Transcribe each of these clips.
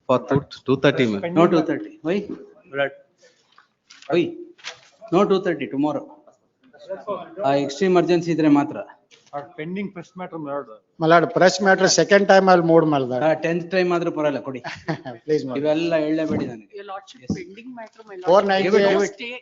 For 2:30. No 2:30. Why? Why? No 2:30 tomorrow. Extreme emergency idre matra. Pending press matter, my lord. My lord, press matter second time I'll move my lord. 10th time ಆದ್ರೂ ಪರವಾಗಿಲ್ಲ ಕೊಡಿ. Please, my lord. ಇವೆಲ್ಲ ಹೇಳಲೇಬೇಡಿ ನನಗೆ. Your lordship, pending matter, my lord. 498.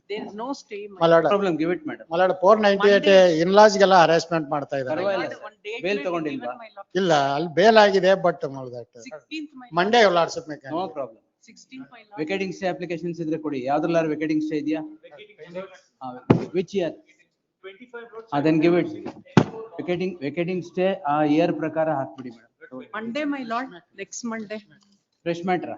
There is no stay. My lord, Problem, give it madam. my lord 498 in-laws ಗೆಲ್ಲ harassment ಮಾಡ್ತಾ ಇದ್ದಾರೆ. ಪರವಾಗಿಲ್ಲ One date bail may be ತಗೊಂಡಿಲ್ವಾ? given, my lord. ಇಲ್ಲ ಅಲ್ಲಿ bail ಆಗಿದೆ but that 16th, my lord. Monday your lordship may No problem. 16th, my lord. Vacating stay applications ಇದ್ರೆ ಕೊಡಿ. ಯಾವ್ದ್ರಲ್ಲಾರು vacating stay ಇದೆಯಾ? Which year? 25. Then give it. Vacating stay ಆ year ಪ್ರಕಾರ ಹಾಕ್ಬಿಡಿ madam. Monday, my lord, next Monday. Fresh matter.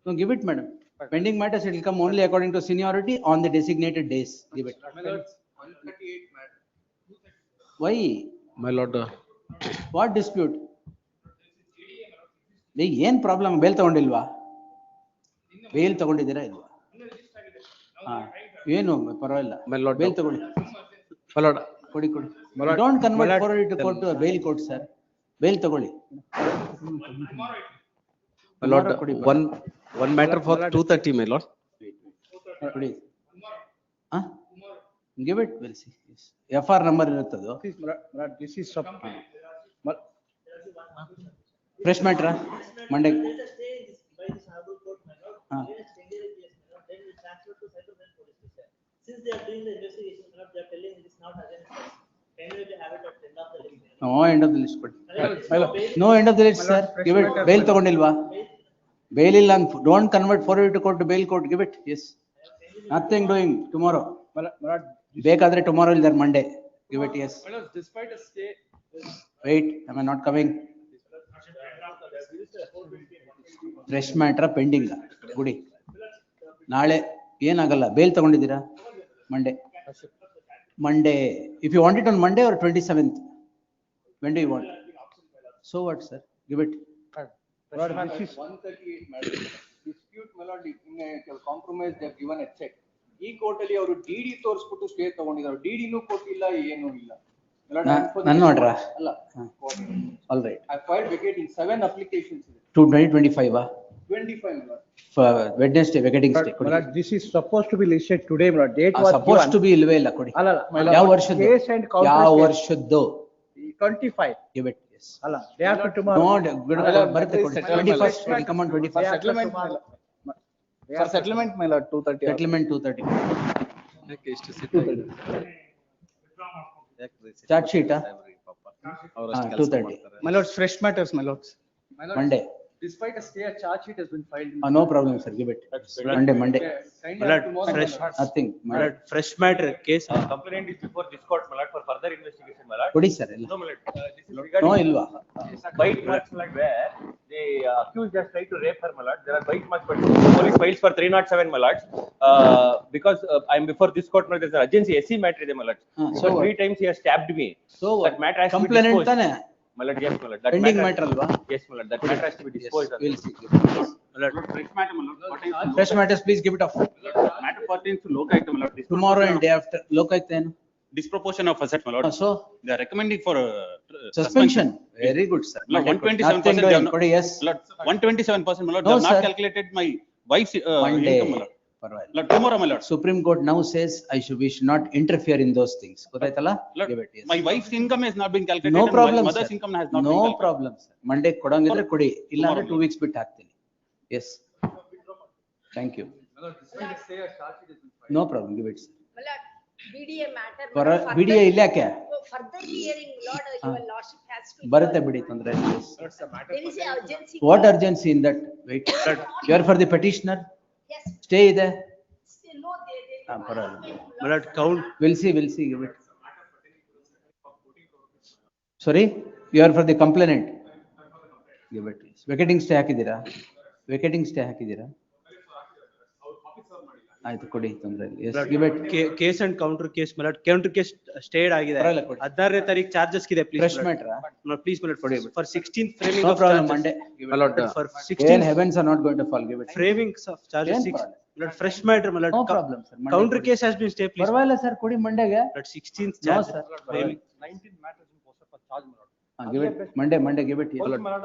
No, give it madam. Pending matters, it will come only according to seniority on the designated days. Give it. My lord, 138 matter. Why? My lord, What dispute? ಏನ್ problem? Bale ತಗೊಂಡಿಲ್ವಾ? Bale ತಗೊಂಡಿದ್ದೀರಾ ಇಲ್ವಾ? ಏನು ಪರವಾಗಿಲ್ಲ. My lord, bale ತಗೊಳ್ಳಿ. my lord, ಕೊಡಿ. Don't convert for it to court to a bail court, sir. Bail ತಗೊಳ್ಳಿ. my lord, one matter for 2:30, my lord. ಕೊಡಿ. Give it, we'll see. Yes. FR number ಇರುತ್ತದು. This is Fresh matter, Monday. Since they are doing the investigation, they are telling it is not against us. Can we have it at the end of the list? No end of the list. No end of the list, sir. Give it. Bail ತಗೊಂಡಿಲ್ವಾ? Bail ಇಲ್ಲ ಅಂತ. Don't convert for it to court to bail court. Give it. Yes. Nothing doing tomorrow. ಬೇಕಾದ್ರೆ tomorrow ಇಲ್ಲ Monday. Give it. Yes. despite a stay. Wait, am I not coming? Fresh matter pending. ಗುಡಿ. ನಾಳೆ ಏನಾಗಲ್ಲ. Bale ತಗೊಂಡಿದ್ದೀರಾ? Monday. If you want it on Monday or 27th, when do you want? So what, sir? Give it. This is 138 matter. Dispute, my lord, in a compromise they have given a check. ಈ court ಅಲ್ಲಿ ಅವರು DD ತೋರಿಸ್ಬಿಟ್ಟು stay ತಗೊಂಡಿದ್ದಾರೆ. DD ನೂ ಕೊಟ್ಟಿಲ್ಲ, ಏನೂ ಇಲ್ಲ. ನನ್ನ ನೋಡ್ರ? ಅಲ್ಲ. All right. I filed vacating 7 applications. To 2025 ah? 25, my lord. For Wednesday vacating stay. This is supposed to be listed today, my lord. Date was supposed to be ಇಲ್ವೇ ಇಲ್ಲ ಕೊಡಿ. ಯಾವ ವರ್ಷದ್ದು? Case and counter ಯಾವ case. ವರ್ಷದ್ದು? 25. Give it. Yes. Alla, day after tomorrow. No, ಬರುತ್ತೆ ಕೊಡಿ. 21st will come on 21st. Settlement, my lord. For settlement, my lord, 230. Settlement 230. ಯಾಕೆ ಇಷ್ಟು Charge sheet ah? 230. My lord, fresh matters, my lords. Monday. Despite a stay, a charge sheet has been filed. No problem, sir. Give it. Monday. Fresh. Nothing. Fresh matter case. Complaint is before this court, my lord, for further investigation, my lord. ಕೊಡಿ sir. No, my lord. This is regarding. No ilva. Bite marks, my lord, where the accused has tried to rape her, my lord. There are bite marks, but police files for 307, my lord. Because I am before this court, my lord, there's an urgency SC matter, my lord. So 3 times he has stabbed me. So that matter has to be complainant disposed. ತಾನೆ? My lord, yes, my lord. That Pending matter alva? Yes, my lord. That matter has to be disposed. We'll see. My lord, fresh matter, my lord. What is Fresh matters, please give it off. matter pertains to lokaಯುಕ್ತ, my lord. Tomorrow and day after. Lokayukta ಏನು? Disproportion of asset, my lord. So They are recommending for suspension. Very good, sir. No, 127%. Nothing doing. ಕೊಡಿ, yes. 127%, my lord. No, They have not sir. calculated my wife's Monday. income, my lord. ಪರವಾಗಿಲ್ಲ. Lord, tomorrow, my lord. Supreme Court now says we should not interfere in those things. ಗೊತ್ತಾಯ್ತಲ್ಲ? Lord, Give it. Yes. my wife's income has not been calculated. No and problem, my mother's sir. income has not been No calculated. problem, sir. Monday ಕೊಡಂಗಿದ್ರೆ ಕೊಡಿ. ಇಲ್ಲ ಅಂದ್ರೆ 2 weeks ಬಿಟ್ಟು ಹಾಕ್ತೀನಿ. Yes. Thank you. Despite a stay, a charge sheet has been filed. No problem. Give it. Sir. BDA matter. BDA ಇಲ್ಲ ಯಾಕೆ? Further hearing, Lord, your lordship has to. ಬರುತ್ತೆ ಬಿಡಿ ತೊಂದ್ರೆ ಇಲ್ಲ. Yes. There is a urgency. What urgency in that? Wait. You are for the petitioner? Yes. Stay ಇದೆ. No, they. ಪರವಾಗಿಲ್ಲ. My lord, count. We'll see. Give it. Sorry? You are for the complainant? Give it. Vacating stay ಹಾಕಿದ್ದೀರಾ? Vacating stay ಹಾಕಿದ್ದೀರಾ? ಆಯ್ತು ಕೊಡಿ ತೊಂದ್ರೆ ಇಲ್ಲ. Yes, give it. Case and counter case, my lord. Counter case stayed ಆಗಿದೆ. ಪರವಾಗಿಲ್ಲ ಕೊಡಿ. 16ನೇ ತಾರೀಕು charges ಇದೆ, please. Fresh matter. No, please, my lord, for 16th framing No of problem. charges. Monday. My lord, For When 16th heavens are not going to fall. Give it. framing of charges, ಏನು 6. ಪರವಾಗಿಲ್ಲ. My lord, fresh matter, my lord. No problem, sir. Monday Counter ಕೊಡಿ. case has been stayed, please. ಪರವಾಗಿಲ್ಲ sir ಕೊಡಿ ಮಂಡೆಗೆ. Lord, 16th No, charge. sir. Framing. 19 matters in posted for charge, my lord. Give it, Monday, give it. Also, my lord,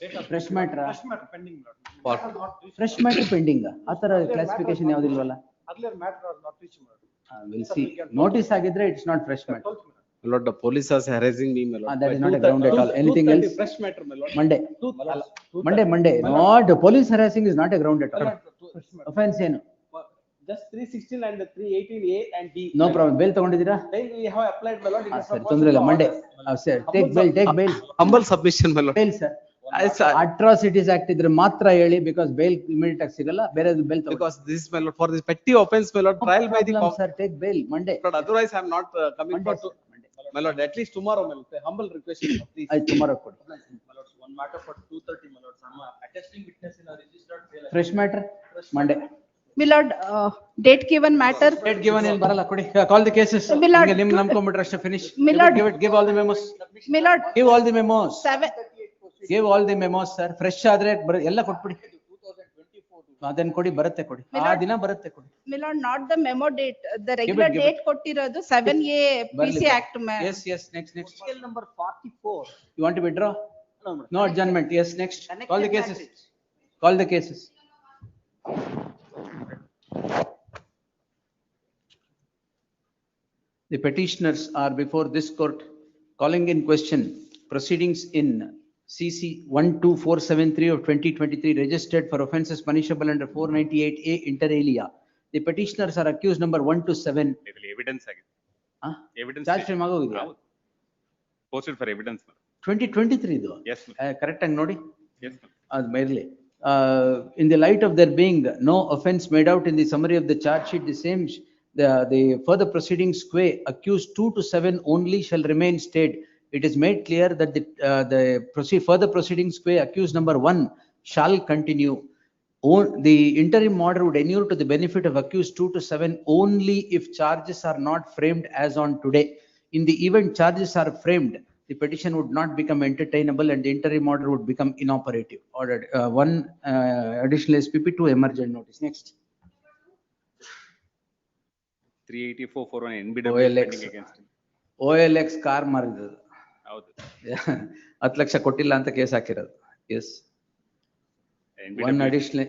date of- Fresh matter. Fresh matter pending, my lord. What? Matter not reached. Fresh matter pending, ಆ ತರ classification ಯಾವ್ದಿಲ್ವಲ್ಲ? Earlier matter was not reached, my lord. We'll see. Notice ಆಗಿದ್ರೆ it's not fresh matter. Told you, my lord. My lord, the police is harassing me, my lord. That is By not a 2:30 ground at all. Anything else? Fresh matter, my lord. Monday. My lord, Monday. Not, police harassing is not a ground at all. Offense ಏನು? Just 316 and the 318A and D. No problem. Bail ತಗೊಂಡಿದ್ದೀರಾ? Then we have applied, my lord. It is ಸರಿ, proposed ತೊಂದ್ರೆ ಇಲ್ಲ. to Monday. orders. Sir, take bail. Humble submission, my lord. Bail, sir. It's, Atrocities Act ಇದ್ರೆ ಮಾತ್ರ ಹೇಳಿ, because bail immediate ಆಗಿ ಸಿಗಲ್ಲ, ಬೇರೆ bail ತಗೊಳ್ಳಿ. because this, my lord, for this petty offense, my lord, trial by the Problem, sir, take bail, Monday. but otherwise I am not coming for Monday, to, sir, Monday. my lord, at least tomorrow, my lord, humble request, please. ಆಯ್ತು, tomorrow ಕೊಡಿ. My lords, one matter for 230, my lords. I'm attesting witness in a registered bail. Fresh matter, Monday. My lord, date given matter, Date given ಏನ್ ಬರಲ್ಲ, ಕೊಡಿ. Call the cases. My lord, ನಿಮ್ ನಂಬ್ಕೊಂಡ್ಬಿಟ್ರೆ ಅಷ್ಟೇ finish. My lord. Give all the memos. my lord, Give all the memos. 7, Give all the memos, sir. Fresh ಆದ್ರೆ ಎಲ್ಲ ಕೊಟ್ಬಿಡಿ. ಅದನ್ನ ಕೊಡಿ, ಬರುತ್ತೆ ಕೊಡಿ. My ಆ lord. ದಿನ ಬರುತ್ತೆ ಕೊಡಿ. my lord, not the memo date, the regular give it. date ಕೊಟ್ಟಿರೋದು 7A ಬರ್ಲಿ, PC ಬರ್ಲಿ. Act. Yes, next. Scale number 44. You want to withdraw? No, no. No adjournment, yes, next. Connected Call the cases. matters. Call the cases. The petitioners are before this court calling in question proceedings in CC 12473 of 2023 registered for offences punishable under 498A inter alia. The petitioners are accused number 1 to 7. ಇದರಲ್ಲಿ evidence ಆಗಿದೆ evidence Charge frame ಆಗೋಗಿದೆಯಾ? Posted for evidence 2023 ಇದು? S Correct ಆಗಿ ನೋಡಿ. S ಅದು merely. In the light of there being no offence made out in the summary of the charge sheet, the same, the further proceedings qua accused 2 to 7 only shall remain stayed. It is made clear that further proceedings qua accused number 1 shall continue. The interim order would inure to the benefit of accused 2 to 7 only if charges are not framed as on today. In the event charges are framed, the petition would not become entertainable and the interim order would become inoperative. Ordered, one additional SPP, 2 emergent notice. Next. 384 NBW OLX. pending against him. OLX car ಮಾರಿದ್ದು. ಹೌದು 10 ಲಕ್ಷ ಕೊಟ್ಟಿಲ್ಲ ಅಂತ case ಹಾಕಿರೋದು. Yes. One additional,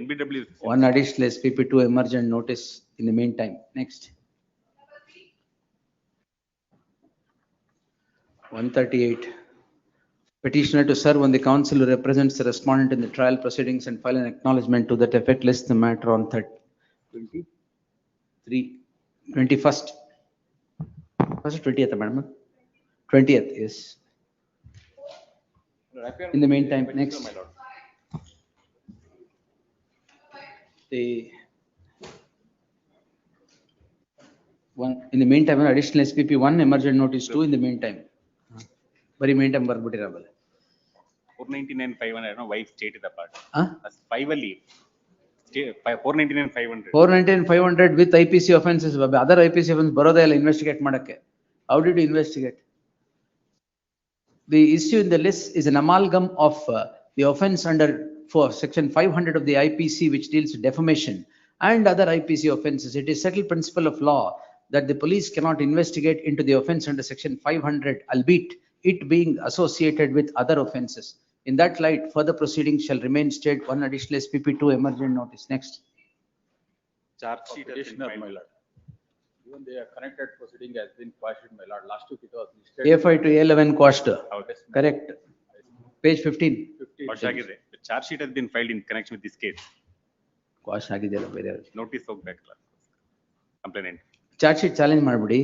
NBW one additional SPP, 2 emergent notice in the meantime. Next. 138. Petitioner to serve on the counsel who represents the respondent in the trial proceedings and file an acknowledgement to that effect, list the matter on 21st. Was it 20th, madam? 20th, yes. In the meantime, next. my lord. In the meantime, an additional SPP 1, emergent notice 2 in the meantime. Very meantime ಬರ್ಬಿಟ್ಟಿರಬಲ್ಲ. 499,500 why state is apart. Huh? As 5 ಅಲ್ಲಿ 499,500. 499,500 with IPC offenses, other IPC offense ಬರೋದೇ ಇಲ್ಲ investigate ಮಾಡಕ್ಕೆ. How did you investigate? The issue in the list is an amalgam of the offense under section 500 of the IPC, which deals with defamation and other IPC offenses. It is settled principle of law that the police cannot investigate into the offense under section 500, albeit it being associated with other offenses. In that light, further proceedings shall remain stayed. One additional SPP 2 emergent notice. Next. Charge sheet has been Petitioner, filed. my lord. Even the connected proceeding has been quashed, my lord. Last week it was listed. A5 to A11 quashed. ಹೌದು Correct. Page 15. 50. Wash ಆಗಿದೆ charge sheet has been filed in connection with this case. Quash ಆಗಿದೆಯಲ್ಲ ಬೇರೆ. Notice ಹೋಗ್ಬೇಕಲ್ಲ complaint charge sheet challenge ಮಾಡ್ಬಿಡಿ.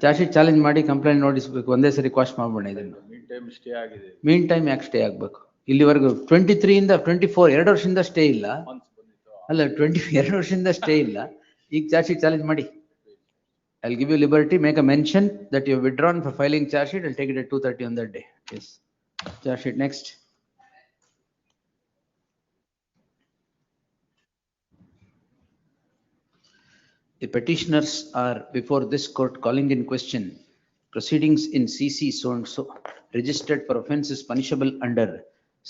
Charge sheet challenge ಮಾಡಿ complaint ನೋಡಿಸ್ಬೇಕು. ಒಂದೇ ಸರಿ quash ಮಾಡ್ಬೇಡ ಇದನ್ನು. Mean time stay ಆಗಿದೆ. ಮೀನ್ ಟೈಮ್ ಯಾಕೆ ಸ್ಟೇ ಆಗ್ಬೇಕು? ಇಲ್ಲಿವರೆಗೂ 23 ಇಂದ 24 2 ವರ್ಷದಿಂದ ಸ್ಟೇ ಇಲ್ಲ. Months ಬಂದಿತ್ತು. ಅಲ್ಲ 22 ವರ್ಷದಿಂದ ಸ್ಟೇ ಇಲ್ಲ. ಈಗ ಚಾರ್ಜ್ ಶೀಟ್ ಚಾಲೆಂಜ್ ಮಾಡಿ. I'll give you liberty, make a mention that you have withdrawn for filing charge sheet. I'll take it at 2:30 on that day. Yes. Charge sheet next. The petitioners are before this court calling in question proceedings in CC so and so registered for offences punishable under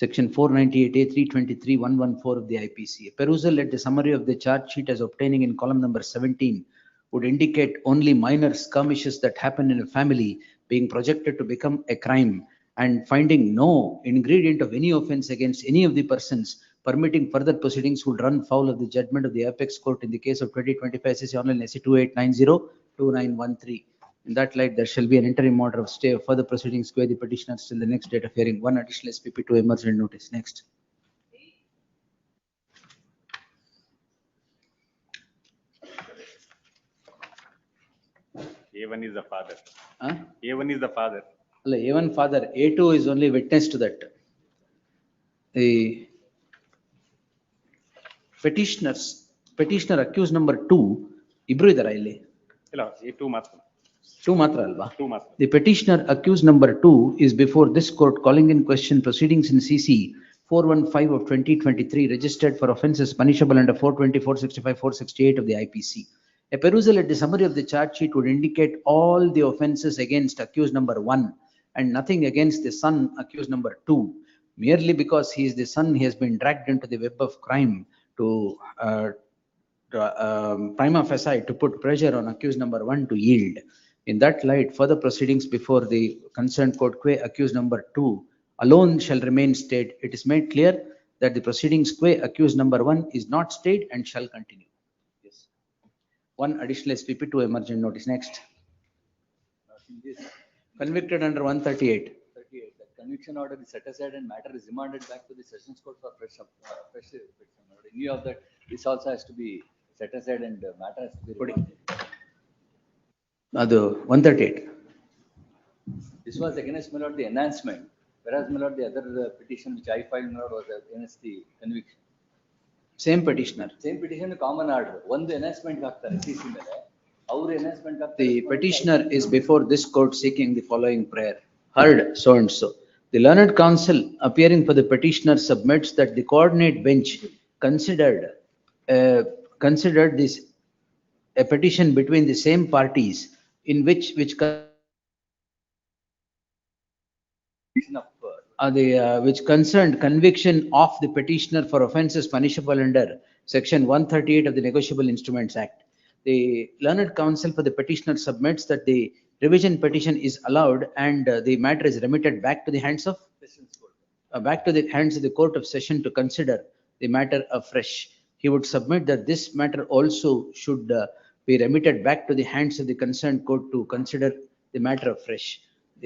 section 498A 323-114 of the IPC. A perusal at the summary of the charge sheet as obtaining in column number 17 would indicate only minor skirmishes that happen in a family being projected to become a crime, and finding no ingredient of any offense against any of the persons, permitting further proceedings would run foul of the judgment of the apex court in the case of 2025 SC online SC 28902913. In that light, there shall be an interim order of stay of further proceedings where the petitioners till the next date of hearing. One additional SPP to emergent notice. Next. A1 is the father. Huh? A1 is the father. Even father, A2 is only witness to that. The petitioner accused number 2, ibru idara illi. ಇಲ್ಲ, A2 ಮಾತ್ರ. 2 ಮಾತ್ರ ಅಲ್ವಾ? 2 ಮಾತ್ರ. The petitioner accused number 2 is before this court calling in question proceedings in CC 415 of 2023 registered for offences punishable under 420, 465, 468 of the IPC. A perusal at the summary of the charge sheet would indicate all the offences against accused number 1 and nothing against the son accused number 2. Merely because he is the son, he has been dragged into the web of crime to prima facie to put pressure on accused number 1 to yield. In that light, further proceedings before the concerned court qua accused number 2 alone shall remain stayed. It is made clear that the proceedings qua accused number 1 is not stayed and shall continue. Yes. One additional SPP to emergent notice. Next. Convicted under 138. 38. The conviction order is set aside and matter is remanded back to the sessions court for fresh inspection. In view of that, this also has to be set aside and matter has to be remanded. Adu 138. This was against my lord the enhancement, whereas my lord the other petition which I filed my lord was against the conviction. Same petitioner. Same petition common order. One the enhancement ಹಾಕ್ತಾರೆ CC ಮೇಲೆ. Our enhancement The petitioner is before this court seeking the following prayer. Heard so and so. The learned counsel appearing for the petitioner submits that the coordinate bench considered this a petition between the same parties in which concerned conviction of the petitioner for offences punishable under section 138 of the Negotiable Instruments Act. The learned counsel for the petitioner submits that the revision petition is allowed and the matter is remitted back to the hands of the court of session to consider the matter afresh. He would submit that this matter also should be remitted back to the hands of the concerned court to consider the matter afresh.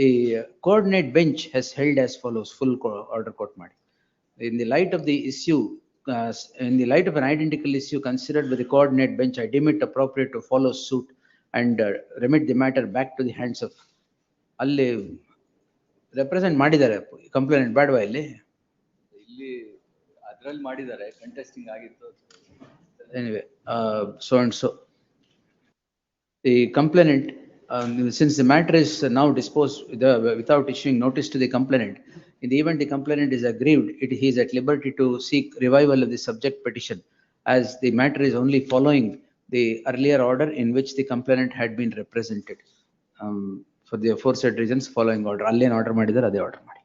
The coordinate bench has held as follows. Full order court madi. In the light of the issue, in the light of an identical issue considered by the coordinate bench, I deem it appropriate to follow suit and remit the matter back to the hands of. ಅಲ್ಲಿ represent ಮಾಡಿದ್ದಾರೆ complaint ಬೇಡವಾ ಇಲ್ಲಿ? ಇಲ್ಲಿ ಅದರಲ್ಲಿ ಮಾಡಿದ್ದಾರೆ contesting ಆಗಿತ್ತು. Anyway, so and so. The complainant, since the matter is now disposed without issuing notice to the complainant, in the event the complainant is aggrieved, he is at liberty to seek revival of the subject petition, as the matter is only following the earlier order in which the complainant had been represented. For the aforesaid reasons, following order. Allen order ಮಾಡಿದ್ದಾರೆ ಅದೇ order ಮಾಡಿ.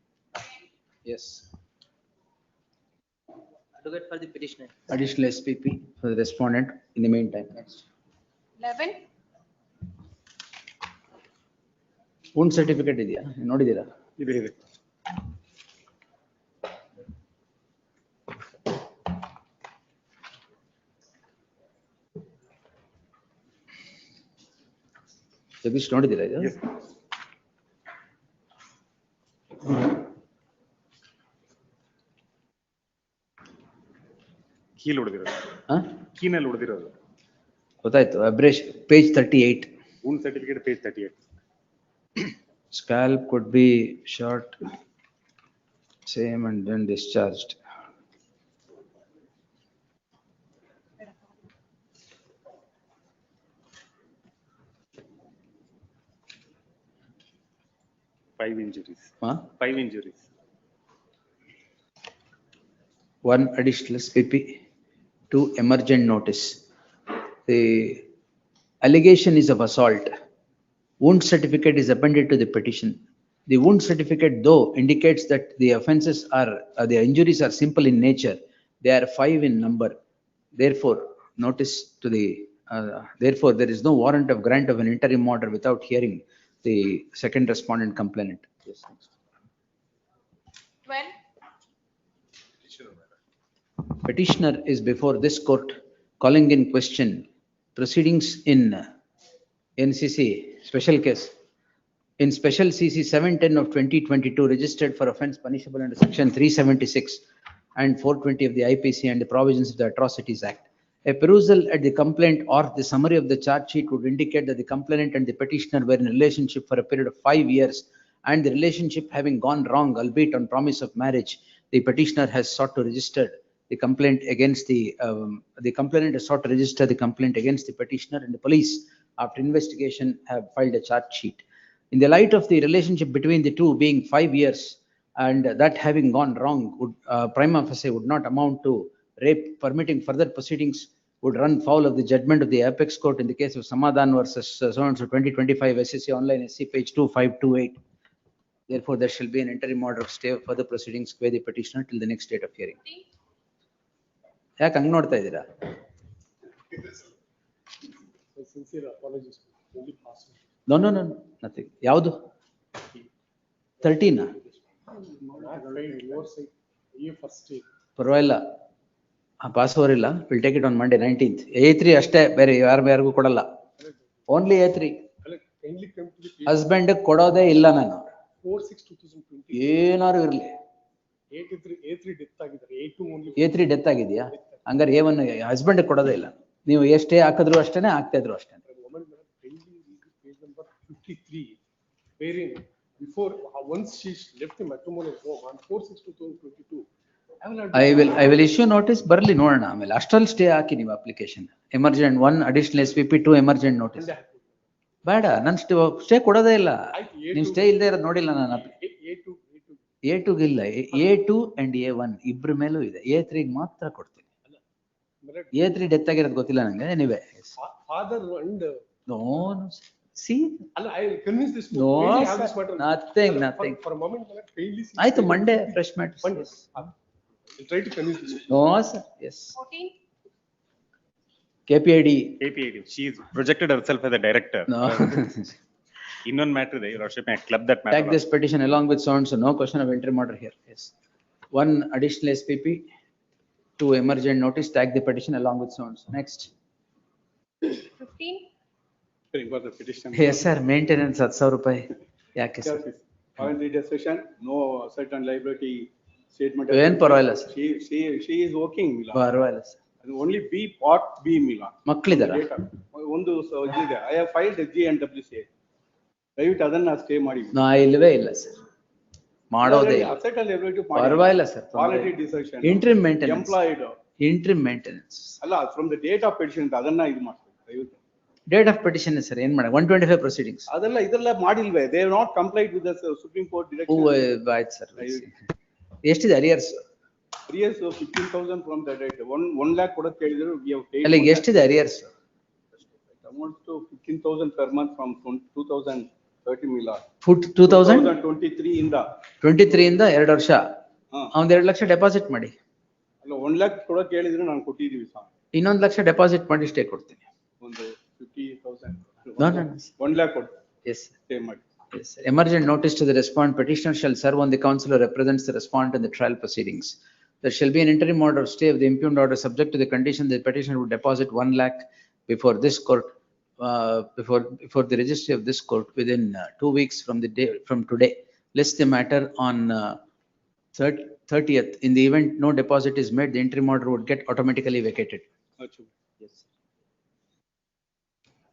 Yes. Advocate for the petitioner. Additional SPP for the respondent in the meantime. Next. 11. Wound certificate ಇದೆಯಾ ನೋಡಿದ್ದೀರಾ? ಇದೆ ಇದೆ. ಜಗದೀಶ್ ನೋಡಿದ್ದೀರಾ ಇದು? ಕೀಲ್ ಹೊಡೆದಿರೋದು. ಕೀನಲ್ಲಿ ಹೊಡೆದಿರೋದು. ಗೊತ್ತಾಯ್ತು. ಅಬ್ರೇಶ್ page 38. wound certificate page 38. Scalp could be short, same and then discharged. Five injuries. Huh? 5 injuries. One additional SPP, 2 emergent notice. The allegation is of assault. Wound certificate is appended to the petition. The wound certificate though indicates that the offences are, the injuries are simple in nature. They are 5 in number. Therefore, notice to the, therefore there is no warrant of grant of an interim order without hearing the second respondent complainant. Yes, next. 12. Petitioner is before this court calling in question proceedings in NCC special case. In special CC 710 of 2022 registered for offence punishable under section 376 and 420 of the IPC and the provisions of the Atrocities Act. A perusal at the complaint or the summary of the charge sheet would indicate that the complainant and the petitioner were in a relationship for a period of 5 years, and the relationship having gone wrong, albeit on promise of marriage, the petitioner has sought to register the complaint against the complainant has sought to register the complaint against the petitioner, and the police, after investigation, have filed a charge sheet. In the light of the relationship between the two being 5 years, and that having gone wrong, would prima facie would not amount to rape, permitting further proceedings would run foul of the judgment of the apex court in the case of Samadhan versus so-and-so 2025 SCC online SC page 2528. Therefore, there shall be an interim order of stay of further proceedings by the petitioner till the next date of hearing. ಯಾಕೆ ಹಂಗ್ ನೋಡ್ತಾ ಇದ್ದೀರಾ? No, no, no, nothing. ಯಾವುದು? 13? ಪರವಾಗಿಲ್ಲ. Pass over ಇಲ್ಲ. We'll take it on Monday 19th. A3 ಅಷ್ಟೇ, ಬೇರೆ ಯಾರಿಗೂ ಕೊಡಲ್ಲ. Only A3. ಹಸ್ಬೆಂಡ್ ಕೊಡೋದೇ ಇಲ್ಲ ನಾನು. ಏನಾರು ಇರ್ಲಿ. A3 ಡೆತ್ ಆಗಿದೆಯಾ? ಹಂಗಾರೆ A1 ಹಸ್ಬೆಂಡ್ ಕೊಡೋದೇ ಇಲ್ಲ. ನೀವು ಎಷ್ಟೇ ಹಾಕಿದ್ರು ಅಷ್ಟೇನೆ, ಹಾಕ್ತಾ ಇದ್ರು ಅಷ್ಟೇ. Before, once she left the matrimonial home on 4/6/2022. I will issue notice, ಬರ್ಲಿ ನೋಡೋಣ ಆಮೇಲೆ. ಅಷ್ಟ್ರಲ್ಲಿ ಸ್ಟೇ ಹಾಕಿ ನೀವು application. Emergent 1 additional SVP 2 emergent notice. ಬೇಡ, ನಾನು ಸ್ಟೇ ಕೊಡೋದೇ ಇಲ್ಲ. ನೀವು ಸ್ಟೇ ಇಲ್ಲದೆ ಇರೋದು ನೋಡಿಲ್ಲ ನಾನು. A2 ಇಲ್ಲ. A2 and A1 ಇಬ್ರ ಮೇಲೂ ಇದೆ. A3 ಮಾತ್ರ ಕೊಡ್ತೀನಿ. A3 ಡೆತ್ ಆಗಿರೋದು ಗೊತ್ತಿಲ್ಲ ನಂಗೆ. ನೀವೇ Father and no. See, I will convince this. No, have this matter. nothing. For a moment, kindly see. ಆಯ್ತು, Monday fresh matters. Monday. I'll try to convince this. No, sir. Yes. 14. KPID. She is projected herself as a director. No. Innone matter there, Your Worship, I club that matter. Tag this petition along with so and so. No question of interim order here. Yes. 1 additional SPP, 2 emergent notice. Tag the petition along with so and so. Next. 15. For the petition. Yes, sir. Maintenance 7,000 ರೂಪಾಯಿ. ಯಾಕೆ sir? Point reader session, no certain liability statement. ಏನ್ ಪರವಾಗಿಲ್ಲ sir. She is working, Mila. ಪರವಾಗಿಲ್ಲ sir. Only B part B, Mila. ಮಕ್ಕಳಿದಾರ? ಒಂದು ಇದೆ. I have filed GNWCA. ದಯವಿಟ್ಟು ಅದನ್ನ stay ಮಾಡಿ. ನಾ ಇಲ್ಲವೇ ಇಲ್ಲ ಸರ್. ಮಾಡೋದೇ ಇಲ್ಲ. Asset and liability. ಪರವಾಗಿಲ್ಲ sir. Quality decision. Interim maintenance. Employed. Interim maintenance. ಅಲ್ಲ, from the date of petition ಅದನ್ನ ಇದು ಮಾಡ್ತಾರೆ. ದಯವಿಟ್ಟು. Date of petition is sir, ಏನ್ ಮಾಡಿ 125 proceedings. ಇದೆಲ್ಲ ಮಾಡಿಲ್ವೇ? They have not complied with the Supreme Court direction. ಆಯ್ತು ಸರ್. ಎಷ್ಟಿದೆ arrears? Arrears 15,000 from that date. 1 lakh ಕೊಡೋದು ಕೇಳಿದ್ರು. We have paid. ಅಲ್ಲ, ಈಗ ಎಷ್ಟಿದೆ arrears? Amounts to 15,000 per month from 2030 Mila. 2023 ಇಂದ 23 ಇಂದ 2 ವರ್ಷ. ಅವ್ನು 2 ಲಕ್ಷ ಡೆಪಾಸಿಟ್ ಮಾಡಿ. ಅಲ್ಲ, 1 lakh ಕೊಡೋದು ಕೇಳಿದ್ರು ನಾನು ಕೊಟ್ಟಿದ್ದೀವಿ ಸರ್. 1 ಲಕ್ಷ ಡೆಪಾಸಿಟ್ ಮಾಡಿ ಸ್ಟೇ ಕೊಡ್ತೀನಿ. ಒಂದು 50,000. No. 1 lakh ಕೊಡು. Yes. Stay ಮಾಡಿ. Yes, sir. Emergent notice to the respondent. Petitioner shall serve on the counsel who represents the respondent in the trial proceedings. There shall be an interim order of stay of the impugned order subject to the condition that the petitioner would deposit 1 lakh before this court, before the registry of this court within 2 weeks from today. List the matter on 30th. In the event no deposit is made, the interim order would get automatically vacated. Yes.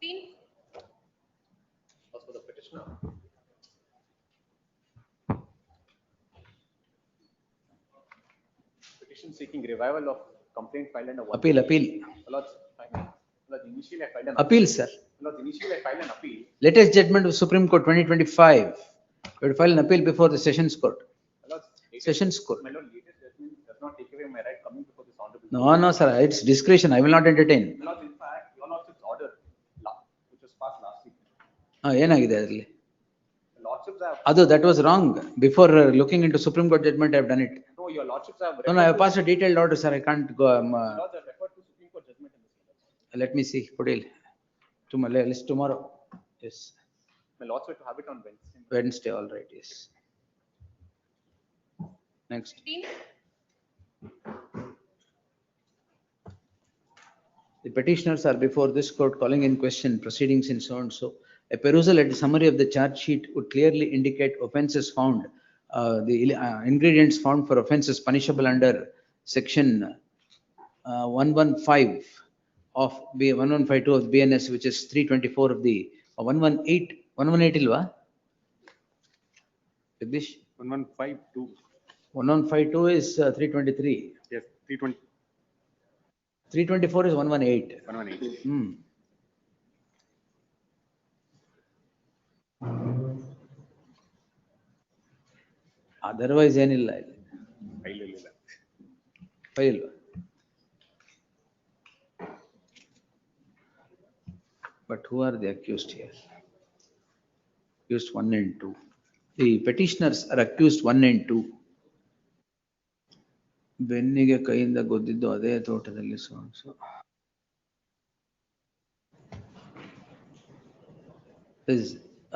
15. As for the petitioner. Petition seeking revival of complaint filed under. Appeal. Initially I filed an Appeal, sir. Initially I filed an appeal. Latest judgment of Supreme Court 2025. We will file an appeal before the Sessions Court. Sessions Court. My lord, latest judgment does not take away my right coming before this honorable. No, sir. It's discretion. I will not entertain. My lord, in fact, your lordship's order, which was passed last week. ಏನಾಗಿದೆ ಅದರಲ್ಲಿ? The lordships have. ಅದು that was wrong. Before looking into Supreme Court judgment, I have done it. No, your lordships have. No, I have passed a detailed order, sir. I can't go. Lords have referred to Supreme Court judgment in this case. Let me see. Put it. Tomorrow. List tomorrow. Yes. My lords were to have it on Wednesday. Wednesday, all right, yes. Next. 15, The petitioners are before this court calling in question proceedings in so and so. A perusal at the summary of the charge sheet would clearly indicate offences found, the ingredients found for offences punishable under section 115 of 1152 of the BNS, which is 324 of the 118 ilva? Jagdish? 1152. 1152 is 323. Yes, 320. 324 is 118. 118. Hmm. Otherwise ಏನಿಲ್ಲ ಇಲ್ಲಿ. File but who are the accused here? Accused 1 and 2. The petitioners are accused 1 and 2. ಬೆನ್ನಿಗೆ ಕೈಯಿಂದ ಗೊದ್ದಿದ್ದು ಅದೇ ತೋಟದಲ್ಲಿ so this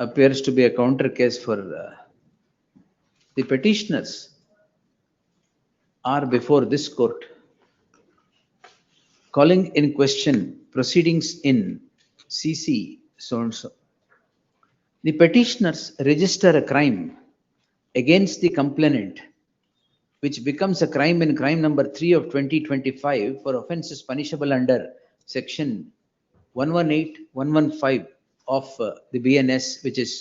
appears to be a counter case for the petitioners are before this court calling in question proceedings in CC so and so. The petitioners register a crime against the complainant, which becomes a crime in crime number 3 of 2025 for offences punishable under section 118, 115 of the BNS, which is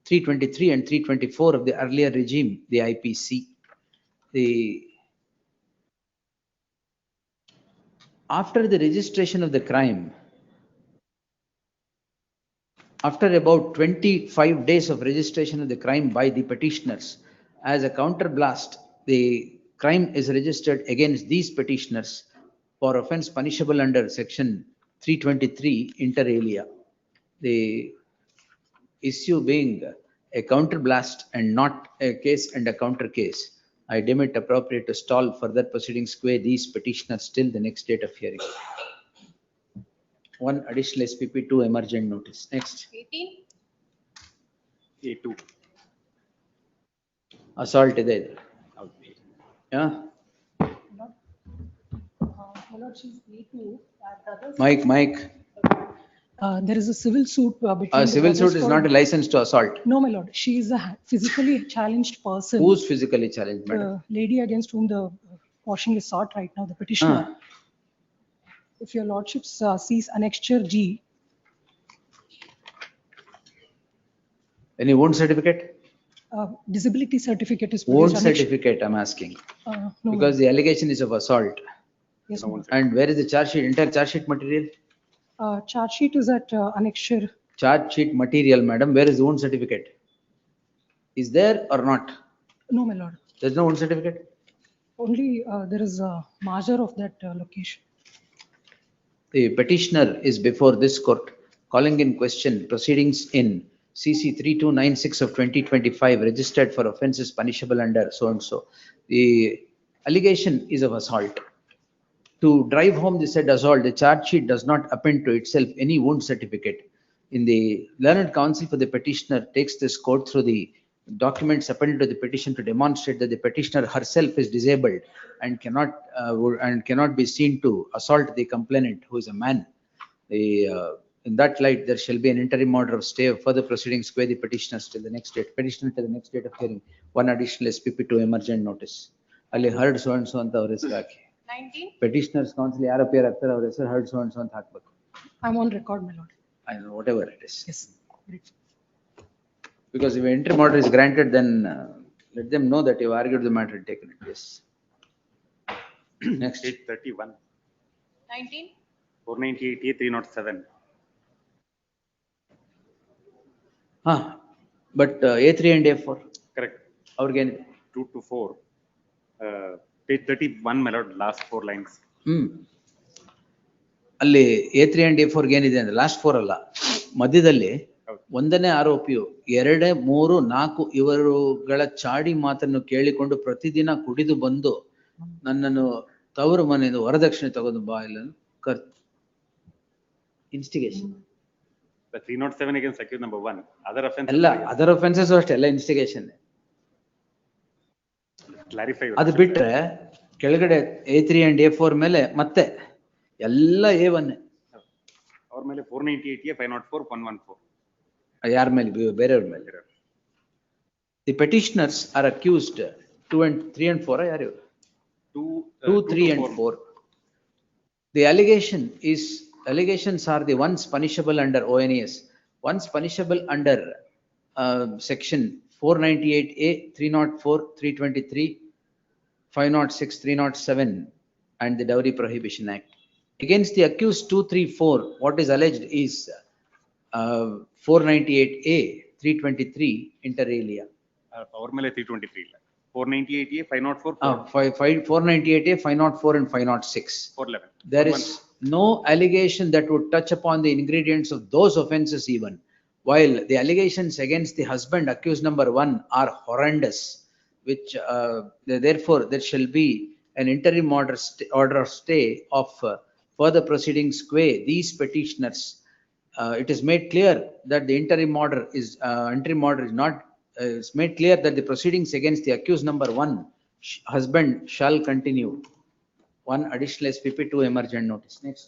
323 and 324 of the earlier regime, the IPC. After the registration of the crime, after about 25 days of registration of the crime by the petitioners, as a counterblast, the crime is registered against these petitioners for offence punishable under section 323 inter alia. The issue being a counterblast and not a case and a counter case, I deem it appropriate to stall further proceedings qua these petitioners till the next date of hearing. One additional SPP, 2 emergent notice. Next. 18, A2. Assault ಇದೆ ಇದು. Yeah. Mike. There is a civil suit between. A civil suit is not a license to assault. No, my lord. She is a physically challenged person. Who's physically challenged, madam? The lady against whom the washing is sought right now, the petitioner. If your lordship sees annexure G. Any wound certificate? Disability certificate is Wound produced. certificate, I'm asking. No, Because the allegation is of assault. yes, my lord. And where is the charge sheet, entire charge sheet material? Charge sheet is at annexure. Charge sheet material, madam, where is the wound certificate? Is there or not? No, my lord. There's no wound certificate? Only there is a marker of that location. The petitioner is before this court calling in question proceedings in CC 3296 of 2025 registered for offences punishable under so and so. The allegation is of assault. To drive home the said assault, the charge sheet does not append to itself any wound certificate. In the learned counsel for the petitioner takes this court through the documents appended to the petition to demonstrate that the petitioner herself is disabled and cannot be seen to assault the complainant, who is a man. In that light, there shall be an interim order of stay of further proceedings qua the petitioners till the next date. Petitioner till the next date of hearing. One additional SPP to emergent notice. Ali heard so and so anta avರ ಹೆಸರು ಹಾಕಿ. 19, Petitioners counsel ಯಾರು appear ಆಗ್ತಾರೆ ಅವ್ರ ಹೆಸರು heard so and so ಅಂತ ಹಾಕ್ಬೇಕು. I'm on record, my lord. I know, whatever it is. Yes. Great. Because if an interim order is granted, then let them know that you have argued the matter and taken it. Yes. Next. 831. 19, 498A 307. But A3 and A4, Correct. ಅವ್ರಿಗೇನಿದೆ? 2 to 4. Page 31, my lord, last 4 lines. ಅಲ್ಲಿ A3 and A4 ಏನಿದೆ ಅಂದ್ರೆ last 4 ಅಲ್ಲ, ಮಧ್ಯದಲ್ಲಿ ಒಂದನೇ ಆರೋಪಿಯು 2, 3, 4 ಇವರುಗಳ ಚಾಡಿ ಮಾತನ್ನು ಕೇಳಿಕೊಂಡು ಪ್ರತಿದಿನ ಕುಡಿದು ಬಂದು ನನ್ನನ್ನು ತವರು ಮನೆಯಿಂದ ವರದಕ್ಷಿಣೆ ತಗೊಂಡು ಬಾ ಇಲ್ಲ instigation The 307 against accused number 1, other offenses. ಎಲ್ಲ ಅದರ್ ಒಫೆನ್ಸಸ್ ಅಷ್ಟೇ ಎಲ್ಲ ಇನ್ವೆಸ್ಟಿಗೇಷನ್. Clarify. ಅದು ಬಿಟ್ರೆ ಕೆಳಗಡೆ A3 and A4 ಮೇಲೆ ಮತ್ತೆ ಎಲ್ಲ A1. ಅವ್ರ ಮೇಲೆ 498A, 504, 114. ಯಾರ ಮೇಲೆ? ಬೇರೆಯವ್ರ ಮೇಲೆ. The petitioners are accused 2 and 3 and 4 ಯಾರು? 2, 3 and 4. The allegations are the ones punishable under ONAS, ones punishable under section 498A, 304, 323, 506, 307 and the Dowry Prohibition Act. Against the accused 2, 3, 4, what is alleged is 498A, 323 inter alia. ಅವ್ರ ಮೇಲೆ 323 ಇಲ್ಲ. 498A, 504, 498A, 504 and 506. 411. There is no allegation that would touch upon the ingredients of those offences even, while the allegations against the husband accused number 1 are horrendous, which therefore there shall be an interim order of stay of further proceedings qua these petitioners. It is made clear that the interim order is not it's made clear that the proceedings against the accused number 1 husband shall continue. One additional SPP, 2 emergent notice. Next.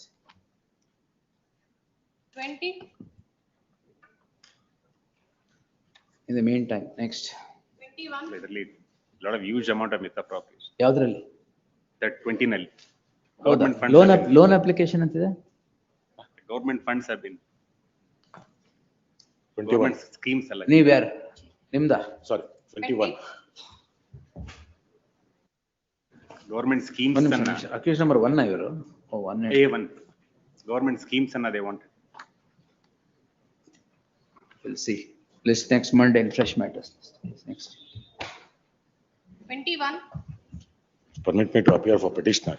20, In the meantime, next. 21, Literally, lot of huge amount of misappropriation. ಯಾವ್ದ್ರಲ್ಲಿ? That 20 ನಲ್ಲಿ. ಹೌದಾ? Government funds have been- loan application ಅಂತಿದೆ. Government funds have been. 21. Government schemes ಅಲ್ಲ. ನೀವ್ಯಾರು? ನಿಮ್ದ? Sorry, 21. Government schemes ಅನ್ನ. Accused number 1 ಇವರು? ಓ 1. A1. Government schemes ಅನ್ನ they want. We'll see. List next Monday in fresh matters. Next. 21, Permit me to appear for petitioner.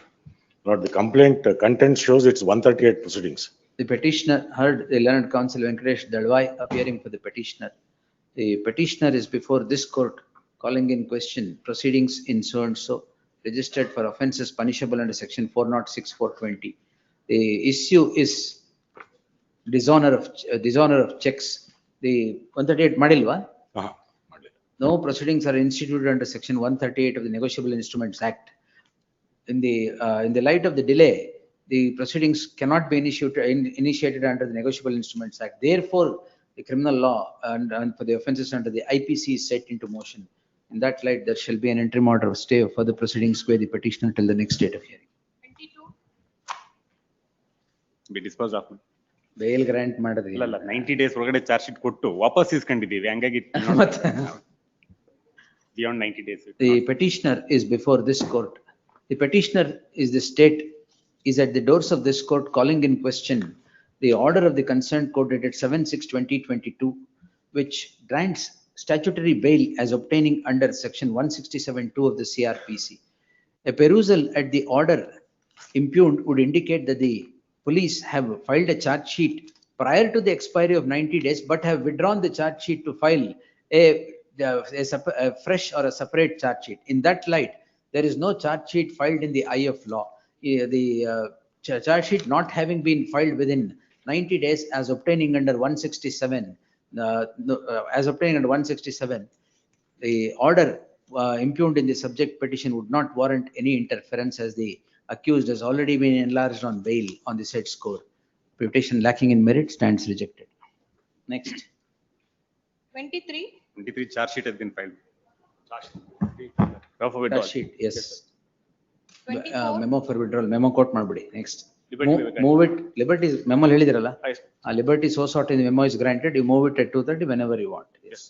Lord, the complaint content shows it's 138 proceedings. The petitioner heard the learned counsel Venkatesh Dalwai appearing for the petitioner. The petitioner is before this court calling in question proceedings in so and so registered for offences punishable under section 406, 420. The issue is dishonor of checks. The 138 madilva? No proceedings are instituted under section 138 of the Negotiable Instruments Act. In the light of the delay, the proceedings cannot be initiated under the Negotiable Instruments Act. Therefore, the criminal law and for the offences under the IPC is set into motion. In that light, there shall be an interim order of stay of further proceedings by the petitioner till the next date of hearing. 22, Be disposed of. Bail grant ಮಾಡಿದ್ರಿ. ಇಲ್ಲ 90 days ಒಳಗಡೆ charge sheet ಕೊಟ್ಟು ವಾಪಸ್ ಇಸ್ಕೊಂಡಿದ್ದೀವಿ ಹಂಗಾಗಿ beyond 90 days. The petitioner is before this court. The petitioner is at the doors of this court calling in question the order of the concerned court dated 7/6/2022, which grants statutory bail as obtaining under section 167(2) of the CRPC. A perusal at the order impugned would indicate that the police have filed a charge sheet prior to the expiry of 90 days, but have withdrawn the charge sheet to file a fresh or a separate charge sheet. In that light, there is no charge sheet filed in the eye of law. The charge sheet not having been filed within 90 days as obtaining under 167, the order impugned in the subject petition would not warrant any interference, as the accused has already been enlarged on bail on the said score. Petition lacking in merit stands rejected. Next. 23, 23 charge sheet has been filed. Charge sheet, yes. 24, Memo for withdrawal, memo quote ಮಾಡ್ಬಿಡಿ. Next. Liberty Move it, liberty is memo ಹೇಳಿದಿರಲ್ಲ? Yes. Liberty so sought in the memo is granted, you move it at 2:30 whenever you want. Yes.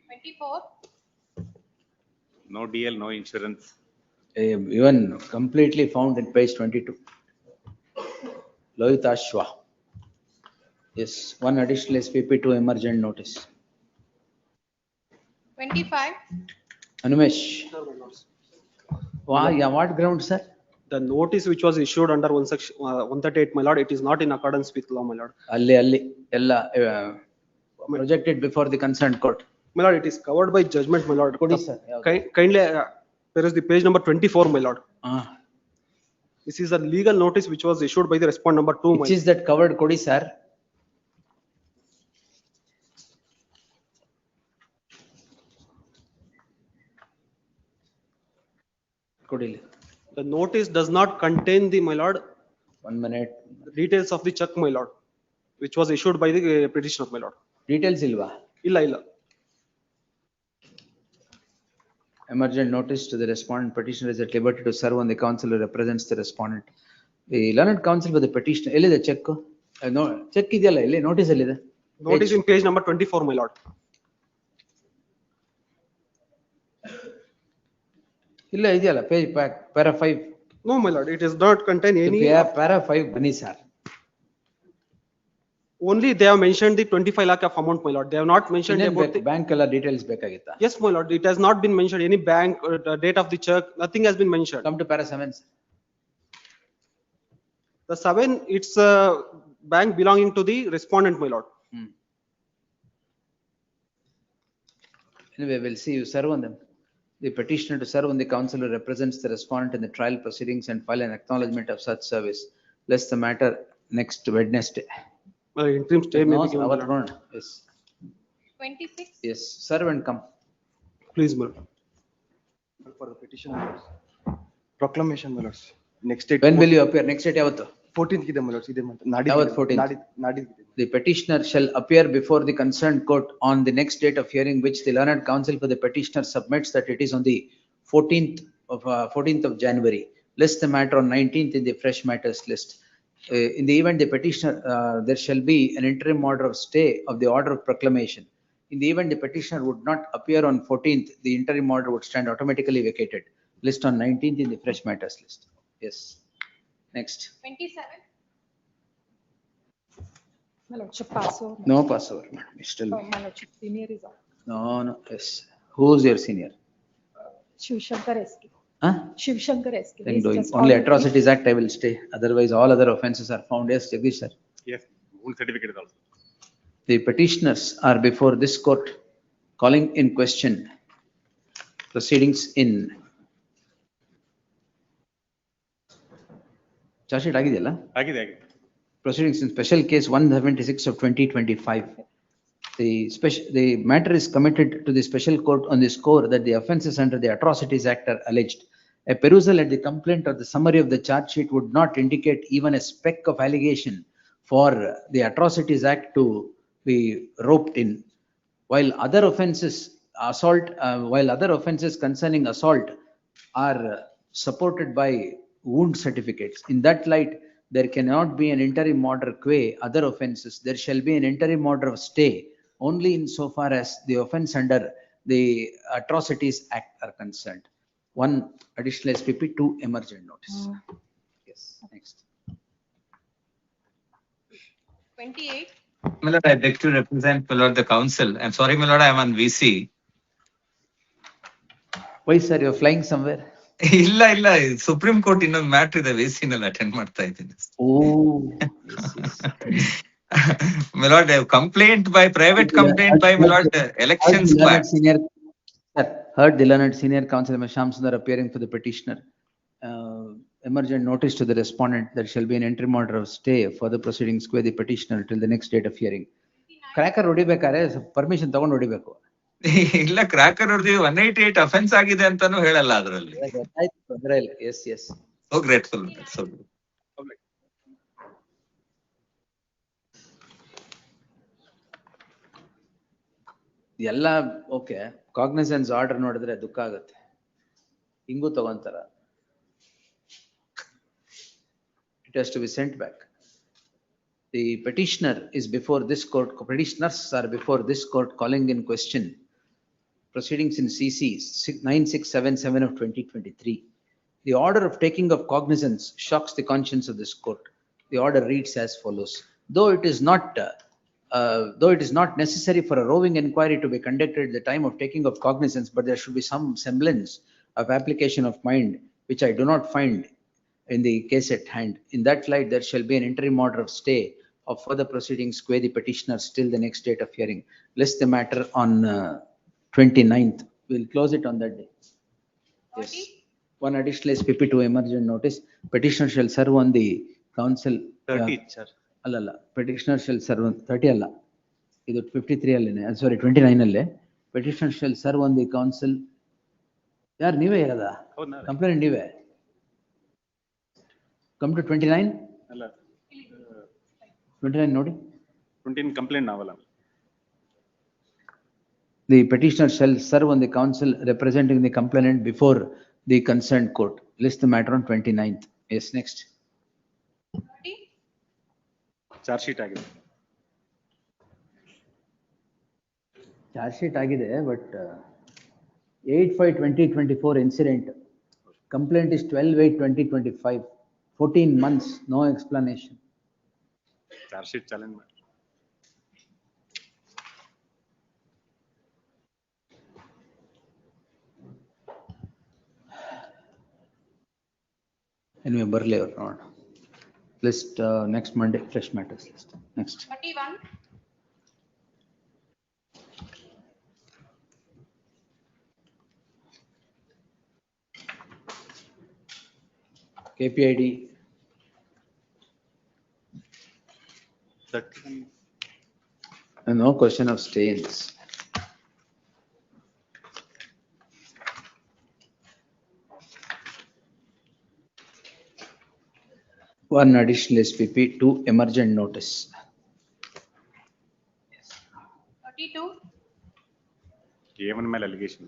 24, No DL, no insurance. Even completely found in page 22. Lohitas Shwa. Yes, one additional SPP, 2 emergent notice. 25, Anumesh. Why, yeah, what ground, sir? The notice which was issued under 138, my lord, it is not in accordance with law, my lord. ಅಲ್ಲಿ ಎಲ್ಲ projected before the concerned court. My lord, it is covered by judgment, my lord. ಕೊಡಿ sir. Kindly, there is the page number 24, my lord. This is a legal notice which was issued by the respondent number 2. Which is that covered Kodi, sir? Kodil. The notice does not contain the, my lord, 1 minute. details of the check, my lord, which was issued by the petitioner, my lord. Details ilva? Illa. Emergent notice to the respondent petitioner is at liberty to serve on the counsel who represents the respondent. The learned counsel for the petitioner, the check? No, check idiyalla, notice allide. Notice in page number 24, my lord. Illa idiyalla, page para 5. No, my lord, it does not contain any. Para 5 bani sir. Only they have mentioned the 25 lakh of amount, my lord. They have not mentioned about the bank ಎಲ್ಲ details ಬೇಕಾಗಿತ್ತಾ? Yes, my lord. It has not been mentioned any bank or the date of the check. Nothing has been mentioned. Come to para 7. The 7, it's a bank belonging to the respondent, my lord. Anyway, we'll see you serve on them. The petitioner to serve on the counsel who represents the respondent in the trial proceedings and file an acknowledgement of such service. Lest the matter next Wednesday. Interim stay may No, be given, my lord. Yes. 26. Yes, serve and come. Please, my lord. For the petition, proclamation, my lords. Next date. When will you appear? Next date yavattu? 14th ಇದೆ, my lords. ಇದೆ month. ಯಾವತ್ತು 14th? ನಾಡಿದ್ದು. The petitioner shall appear before the concerned court on the next date of hearing which the learned counsel for the petitioner submits that it is on the 14th of January. List the matter on 19th in the fresh matters list. In the event the petitioner, there shall be an interim order of stay of the order of proclamation. In the event the petitioner would not appear on 14th, the interim order would stand automatically vacated. List on 19th in the fresh matters list. Yes. Next. 27. My lordship, pass over. No passover, madam. Still. My lordship, senior is on. No. Yes. Who's your senior? Shiv Shankar SK. Huh? Shiv Shankar SK. Then He's doing just only on the Atrocities Act I will stay. Otherwise, all other offences are found. Yes, Jagdish sir. Yes, full certificate is also. The petitioners are before this court calling in question proceedings in charge sheet agidiyalla? ಆಗಿದೆ. Proceedings in special case 176 of 2025. The matter is committed to the special court on the score that the offences under the Atrocities Act are alleged. A perusal at the complaint or the summary of the charge sheet would not indicate even a speck of allegation for the Atrocities Act to be roped in. While other offences concerning assault are supported by wound certificates. In that light, there cannot be an interim order qua other offences. There shall be an interim order of stay only insofar as the offence under the Atrocities Act are concerned. 1 additional SPP, 2 emergent notice. Yes, next. 28. My lord, I beg to represent, my lord, the council. I'm sorry, my lord, I am on VC. Why, sir, you're flying somewhere? ಇಲ್ಲ supreme court ಇನ್ನೊಂದು matter ಇದೆ ವೇಸಿ ನಲ್ಲಿ attend ಮಾಡ್ತಾ ಇದ್ದೀನಿ. My lord, complaint by private complaint by my lord elections. Heard the learned senior counsel Sham Sundar appearing for the petitioner. Emergent notice to the respondent that shall be an interim order of stay for the proceedings with the petitioner till the next date of hearing. Cracker ಹೊಡಿಬೇಕಾರೆ permission ತಗೊಂಡು ಹೊಡಿಬೇಕು. ಇಲ್ಲ Crocker ಹೊಡೆದಿವಿ 188 offence ಆಗಿದೆ ಅಂತಾನು ಹೇಳಲ್ಲ ಅದರಲ್ಲಿ. Yes. So grateful. So ಎಲ್ಲ okay. Cognisance order ನೋಡಿದ್ರೆ ದುಃಖ ಆಗುತ್ತೆ. ಹಿಂಗೂ ತಗೊಂತಾರ. It has to be sent back. The petitioner is before this court. Petitioners are before this court calling in question proceedings in CC 9677 of 2023. The order of taking of cognizance shocks the conscience of this court. The order reads as follows: though it is not necessary for a roving inquiry to be conducted at the time of taking of cognizance, but there should be some semblance of application of mind, which I do not find in the case at hand. In that light, there shall be an interim order of stay of further proceedings qua the petitioner till the next date of hearing. List the matter on 29th. We'll close it on that day. Yes. One additional SPP to emergent notice. Petitioner shall serve on the council. 30, sir. ಅಲ್ಲಲ್ಲ, petitioner shall serve on 30 ಅಲ್ಲ. ಇದು 53 ಅಲ್ಲೇನೆ, sorry 29 ಅಲ್ಲೇ. Petitioner shall serve on the council. ಯಾರು ನೀವೇ ಇರೋದಾ? ಹೌದು ನಾವೇ. Complaint ನೀವೇ. Come to 29. ಅಲ್ಲ 29 ನೋಡಿ. 29 ಕಂಪ್ಲೇಂಟ್ ನಾವಲ್ಲ. The petitioner shall serve on the council representing the complainant before the concerned court. List the matter on 29th. Yes, next. Charge sheet ಆಗಿದೆ. Charge sheet ಆಗಿದೆ, but 8/5/2024 incident. Complaint is 12/8/2025. 14 months, no explanation. Charge sheet challenge ಮಾಡಿ. Anyway, ಬರ್ಲಿ ಅವ್ರು ನೋಡೋಣ. List next Monday, fresh matters list. Next. 31. KPID. 30. And no question of stains. One additional SPP, 2 emergent notice. 32. A1 ಮೇಲೆ allegation.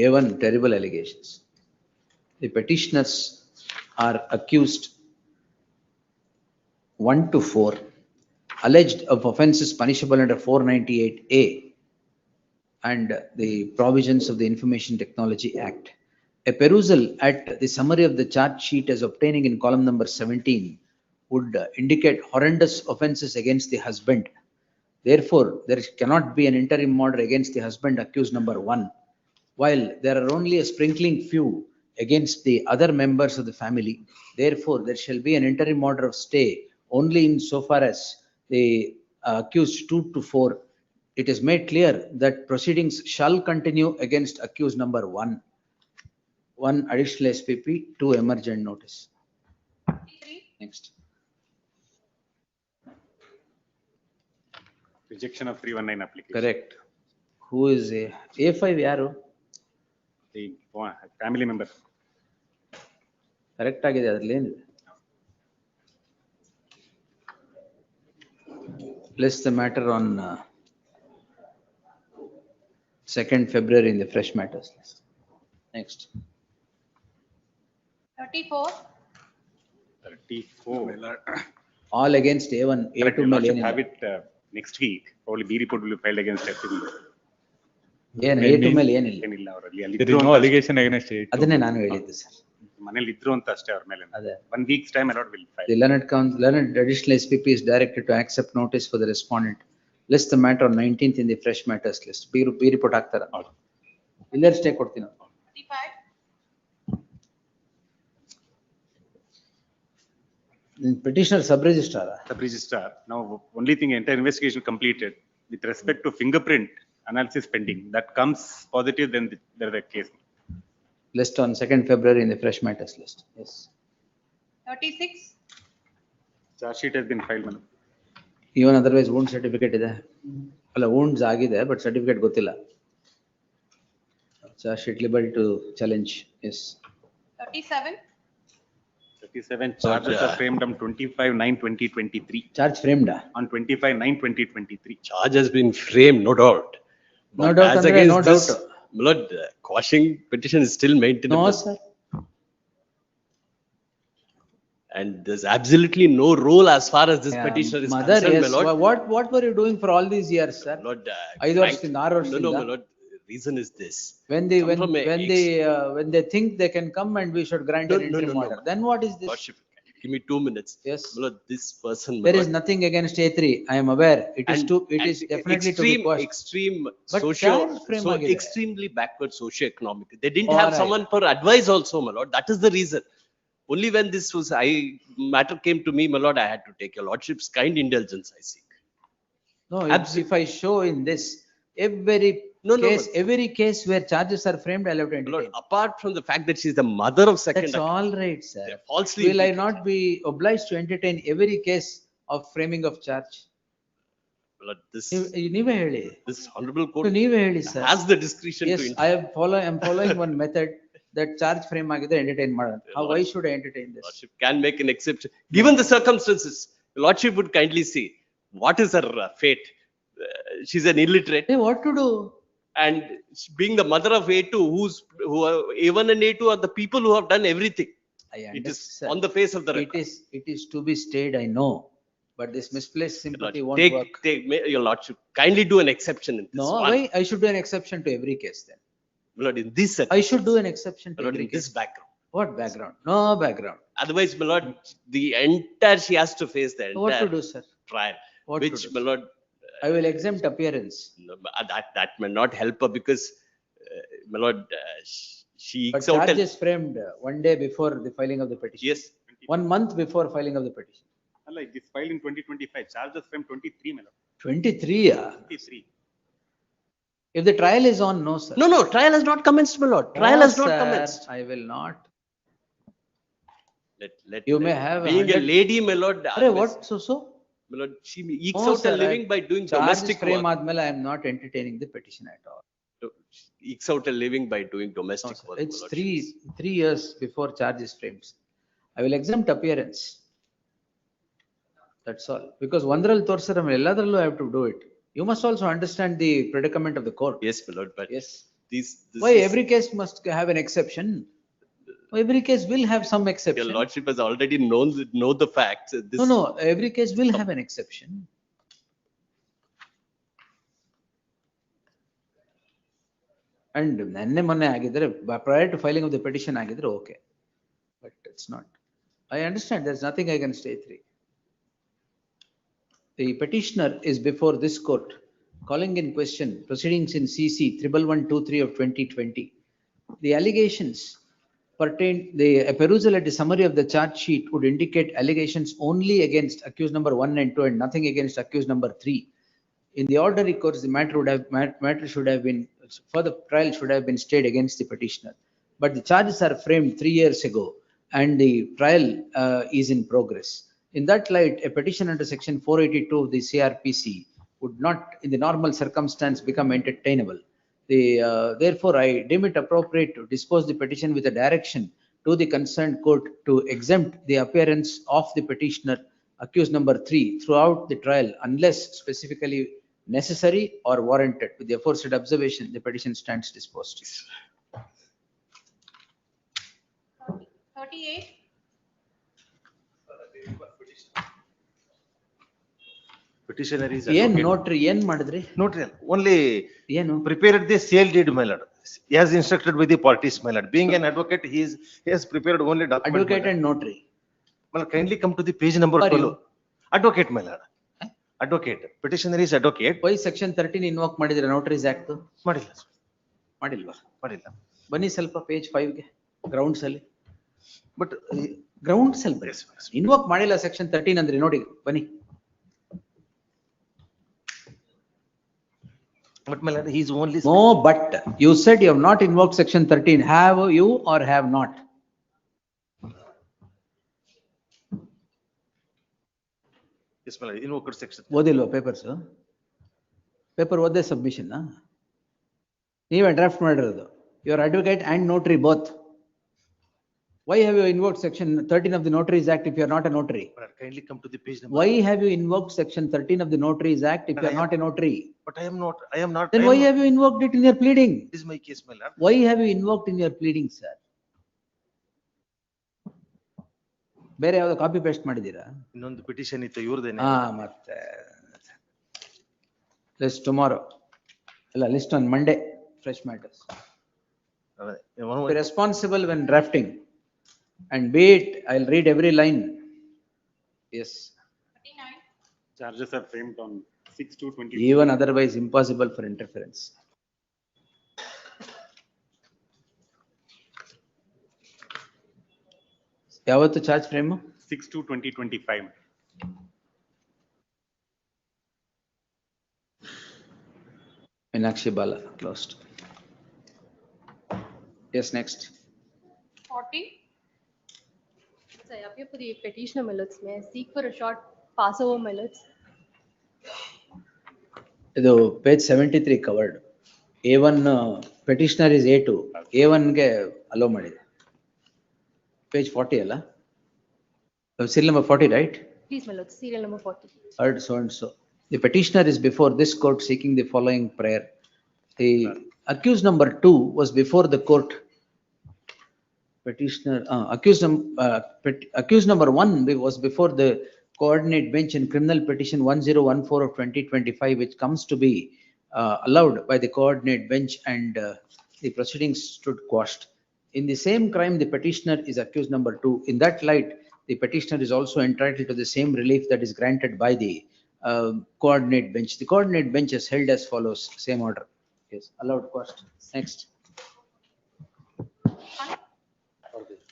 A1 terrible allegations. The petitioners are accused 1 to 4 alleged of offences punishable under 498A and the provisions of the Information Technology Act. A perusal at the summary of the charge sheet as obtaining in column number 17 would indicate horrendous offences against the husband. Therefore, there cannot be an interim order against the husband accused number 1, while there are only a sprinkling few against the other members of the family. Therefore, there shall be an interim order of stay only in so far as the accused 2 to 4. It is made clear that proceedings shall continue against accused number 1. One additional SPP, 2 emergent notice. Next. Rejection of 319 application. Correct. Who is A5 ಯಾರು? The family member. Correct ಆಗಿದೆ, ಅದ್ರಲ್ಲಿ ಏನಿದೆ? List the matter on 2nd February in the fresh matters list. Next. 34. 34. All against A1, Correct. A2 You ಮೇಲೆ should ಏನಿದೆ? have it next week. Probably B report will be filed against everything. ಏನು A2 ಮೇಲೆ ಏನಿಲ್ಲ? ಏನಿಲ್ಲ ಅವರಲ್ಲಿ. There is no allegation against it. ಅದನ್ನೇ ನಾನು ಹೇಳಿದ್ದು ಸರ್. ಮನೇಲಿ ಇದ್ರು ಅಂತ ಅಷ್ಟೇ ಅವ್ರ ಮೇಲೆ. ಅದೇ. 1 week's time allowed will file. The learned additional SPP is directed to accept notice for the respondent. List the matter on 19th in the fresh matters list. B report ಹಾಕ್ತಾರ? ಇಲ್ಲೇ ಸ್ಟೇ ಕೊಡ್ತೀನಿ. 35. Petitioner sub-registrar. Sub-registrar. Now, only thing, entire investigation completed. With respect to fingerprint analysis pending, that comes positive, then there is a case. List on 2nd February in the fresh matters list. Yes. 36. Charge sheet has been filed, madam. Even otherwise wound certificate ಇದೆ. ಅಲ್ಲ wounds ಆಗಿದೆ, but certificate ಗೊತ್ತಿಲ್ಲ. Charge sheet liable to challenge. Yes. 37. 37 charges are framed on 25/9/2023. Charge framed. On 25/9/2023. Charge has been framed, no doubt. No But doubt, as Andre, against no this, doubt. my lord, quashing petition is still maintainable. No, sir. And there's absolutely no role as far as this Yeah, petitioner is Mother, concerned, yes. my lord. What were you doing for all these years, sir? Lord, 5 ವರ್ಷದಿಂದ 6 no, ವರ್ಷದಿಂದ. my lord, reason is this. When they think they can come and we should grant an interim order, then what is this? Lordship, give me 2 minutes. Yes. My lord, this person, my There is lord, nothing against A3. I am aware. It is and- to, it and is definitely to be extreme, quashed. extreme But socio, charge frame ಆಗಿದೆ. extremely backward socio-economic. They didn't All have right. someone for advice also, my lord. That is the reason. Only when this was, matter came to me, my lord, I had to take your lordship's kind indulgence, I seek. No, if I show in this, every No, no, Case, every case where charges are framed, I'll have to my lord, entertain. apart from the fact that she is the mother of second That's accused, all right, sir. falsely Will I impeached. not be obliged to entertain every case of framing of charge? My lord, this, ನೀವೇ ಹೇಳಿ. this honorable court ನೀವೇ ಹೇಳಿ, sir. has the discretion Yes, to I am following one method that charge frame ಆಗಿದ್ರೆ entertain ಮಾಡೋಣ. How, why should I entertain this? Lordship can make an exception. Given the circumstances, Lordship would kindly see what is her fate. She's an illiterate. Hey, what to do? And being the mother of A2, who are A1 and A2 are the people who have done everything. It is on the face of the record. It is to be stayed, I know, but this misplaced sympathy won't work. Your Lordship, kindly do an exception in this No, one. why? I should do an exception to every case then. My lord, in this I should do an exception to my lord, every in case. this background. What background? No background. Otherwise, my lord, the entire, she has to face the What to entire do, sir? trial, What to which, do, my sir? lord, I will exempt appearance. no, that may not help her because, my lord, she But ekes out charge a- is framed one day before the filing of the petition. Yes, 1 month before filing of the petition. Like this filed in 2025, charges from 23, my lord. 23, yeah. 23. If the trial is on, no, sir. no, trial has not commenced, my lord. Trial No, has not sir, commenced. I will not. You may have being a 100 lady, my lord. Arre, what, so? My lord, she ekes No, out sir, a living by doing Charges domestic frame work. ಆದ್ಮೇಲೆ I am not entertaining the petition at all. Ekes out a living by doing No, domestic sir. work. It's my lord. three years before charge is framed. I will exempt appearance. That's all. Because ಒಂದ್ರಲ್ಲಿ ತೋರ್ಸಿದ್ರೆ ಆಮೇಲೆ ಎಲ್ಲದರಲ್ಲೂ I have to do it. You must also understand the predicament of the court. Yes, my lord, but Yes. this Why is- every case must have an exception? Every case will have some Your exception. lordship has already know the facts. This, No, every case will have an exception. And ನೆನ್ನೆ ಮೊನ್ನೆ ಆಗಿದ್ರೆ prior to filing of the petition ಆಗಿದ್ರೆ okay. But it's not. I understand there's nothing against A3. The petitioner is before this court calling in question proceedings in CC 1123 of 2020. The allegations pertain, a perusal at the summary of the charge sheet would indicate allegations only against accused number 1 and 2 and nothing against accused number 3. In the ordinary course, the matter should have been, further trial should have been stayed against the petitioner. But the charges are framed 3 years ago and the trial is in progress. In that light, a petition under section 482 of the CRPC would not, in the normal circumstance, become entertainable. Therefore, I deem it appropriate to dispose the petition with a direction to the concerned court to exempt the appearance of the petitioner accused number 3 throughout the trial unless specifically necessary or warranted. With the aforesaid observation, the petition stands disposed. 38. Petitioner is ಏನ್ advocate. Notary ಏನ್ ಮಾಡಿದ್ರಿ? Notary, only ಏನು? prepared the sale deed, my lord. As instructed by the parties, my lord. Being an advocate, he has prepared only document. Advocate and notary. My lord, kindly come to the page number Who are 12. you? Advocate, my lord. Advocate. Petitioner is advocate. Why section 13 invoke ಮಾಡಿದ್ರೆ ನೋಟರೀಸ್ act? ಮಾಡಿಲ್ಲ. ಮಾಡಿಲ್ವಾ? ಮಾಡಿಲ್ಲ. ಬನ್ನಿ ಸ್ವಲ್ಪ page 5 ಗೆ grounds ಅಲ್ಲಿ. But grounds ಅಲ್ಲಿ invoke ಮಾಡಿಲ್ಲ ಸೆಕ್ಷನ್ 13 ಅಂದ್ರೆ ನೋಡಿ ಬನ್ನಿ. But my lord, he is only. No, but you said you have not invoked section 13. Have you or have not? Yes, my lord, invoked section. ಓದಿಲ್ವಾ papers? Paper ಓದೇ submission ನೀವೇ draft ಮಾಡಿರೋದು. Your advocate and notary both. Why have you invoked section 13 of the Notaries Act if you are not a notary? My lord, kindly come to the page number. Why have you invoked section 13 of the Notaries Act if you are not a notary? But I am not. Then why have you invoked it in your pleading? This is my case, my lord. Why have you invoked in your pleading, sir? ಬೇರೆ ಯಾವ್ದೋ copy paste ಮಾಡಿದ್ದೀರಾ? ಇನ್ನೊಂದು petition ಇತ್ತು ಇವ್ರದೇನೆ. ಮತ್ತೆ list tomorrow ಇಲ್ಲ list on Monday fresh matters. Be responsible when drafting and be it, I'll read every line. Yes. 39. Charges are framed on 6/2/20. Even otherwise impossible for interference. ಯಾವತ್ತು charge frame? 6/2/2025. Meenakshi Bala, closed. Yes, next. 40. So I appear for the petitioner, my lords. May I seek for a short passover, my lords? ಇದು page 73 covered. A1 petitioner is A2. A1 ಗೆ allow ಮಾಡಿದೆ. Page 40 ಅಲ್ಲ? Serial number 40, right? Please, my lords, serial number 40. Heard so and so. The petitioner is before this court seeking the following prayer. The accused number 2 was before the court. Petitioner, accused number 1 was before the coordinate bench in criminal petition 1014 of 2025, which comes to be allowed by the coordinate bench, and the proceedings stood quashed. In the same crime, the petitioner is accused number 2. In that light, the petitioner is also entitled to the same relief that is granted by the coordinate bench. The coordinate bench is held as follows, same order. Yes, allowed quashed. Next.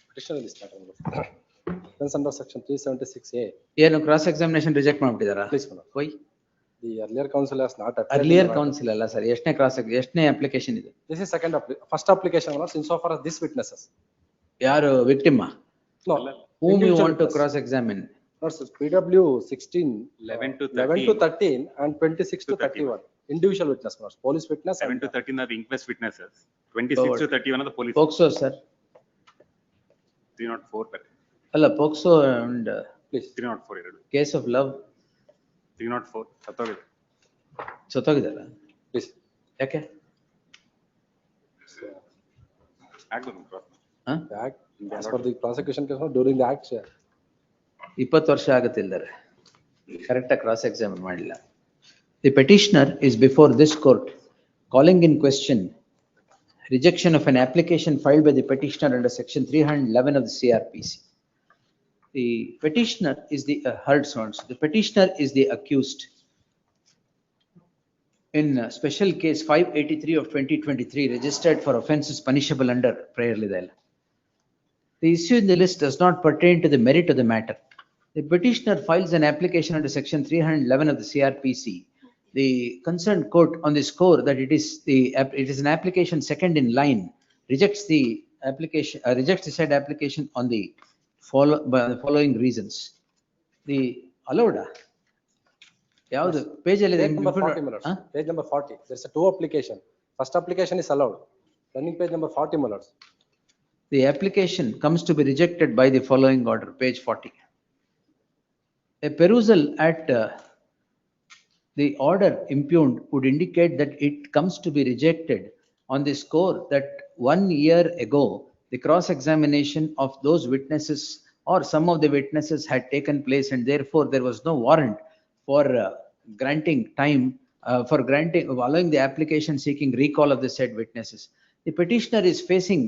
Petitioner is matter. Offense under section 376A. ಏನು cross examination reject ಮಾಡ್ಬಿಟ್ಟಿದಾರಾ? Please, my lord. Why? The earlier counsel has not appeared. Earlier counsel ಅಲ್ಲ sir, ಎಷ್ಟನೇ application ಇದೆ? This is first application, my lords, insofar as this witnesses. ಯಾರು victim? No. Whom you Individual want to witness. cross examine? Lords, PW 16, 11 to 13 and 26 to 31. Individual witness, my lords. Police witness. 7 to 13 are the inquest witnesses. 26 to 31 are the police. Pokso sir. 304. ಅಲ್ಲ POCSO and Please. 304 ಎರಡು. Case of love 304 ಸತ್ತೋಗಿದೆ. ಸತ್ತೋಗಿದಾರ? Please. ಯಾಕೆ? ಆಗ್ಬೋದು cross. ಹ? The act, as per the prosecution case, during the act, sir. 20 ವರ್ಷ ಆಗತ್ತಿಲ್ದಾರೆ. Correct cross examine ಮಾಡಿಲ್ಲ. The petitioner is before this court calling in question rejection of an application filed by the petitioner under section 311 of the CRPC. The petitioner is the heard sounds. The petitioner is the accused. In special case 583 of 2023, registered for offences punishable under prayer lidayala. The issue in the list does not pertain to the merit of the matter. The petitioner files an application under section 311 of the CRPC. The concerned court, on the score that it is an application second in line, rejects the application, rejects the said application on the following reasons. The allowed ಯಾವುದು page ಅಲ್ಲಿ Page number 40, my lords. Page number 40. There's a two application. First application is allowed. Running page number 40, my lords. The application comes to be rejected by the following order, page 40. A perusal at the order impugned would indicate that it comes to be rejected on the score that 1 year ago, the cross-examination of those witnesses or some of the witnesses had taken place, and therefore there was no warrant for granting time, allowing the application seeking recall of the said witnesses. The petitioner is facing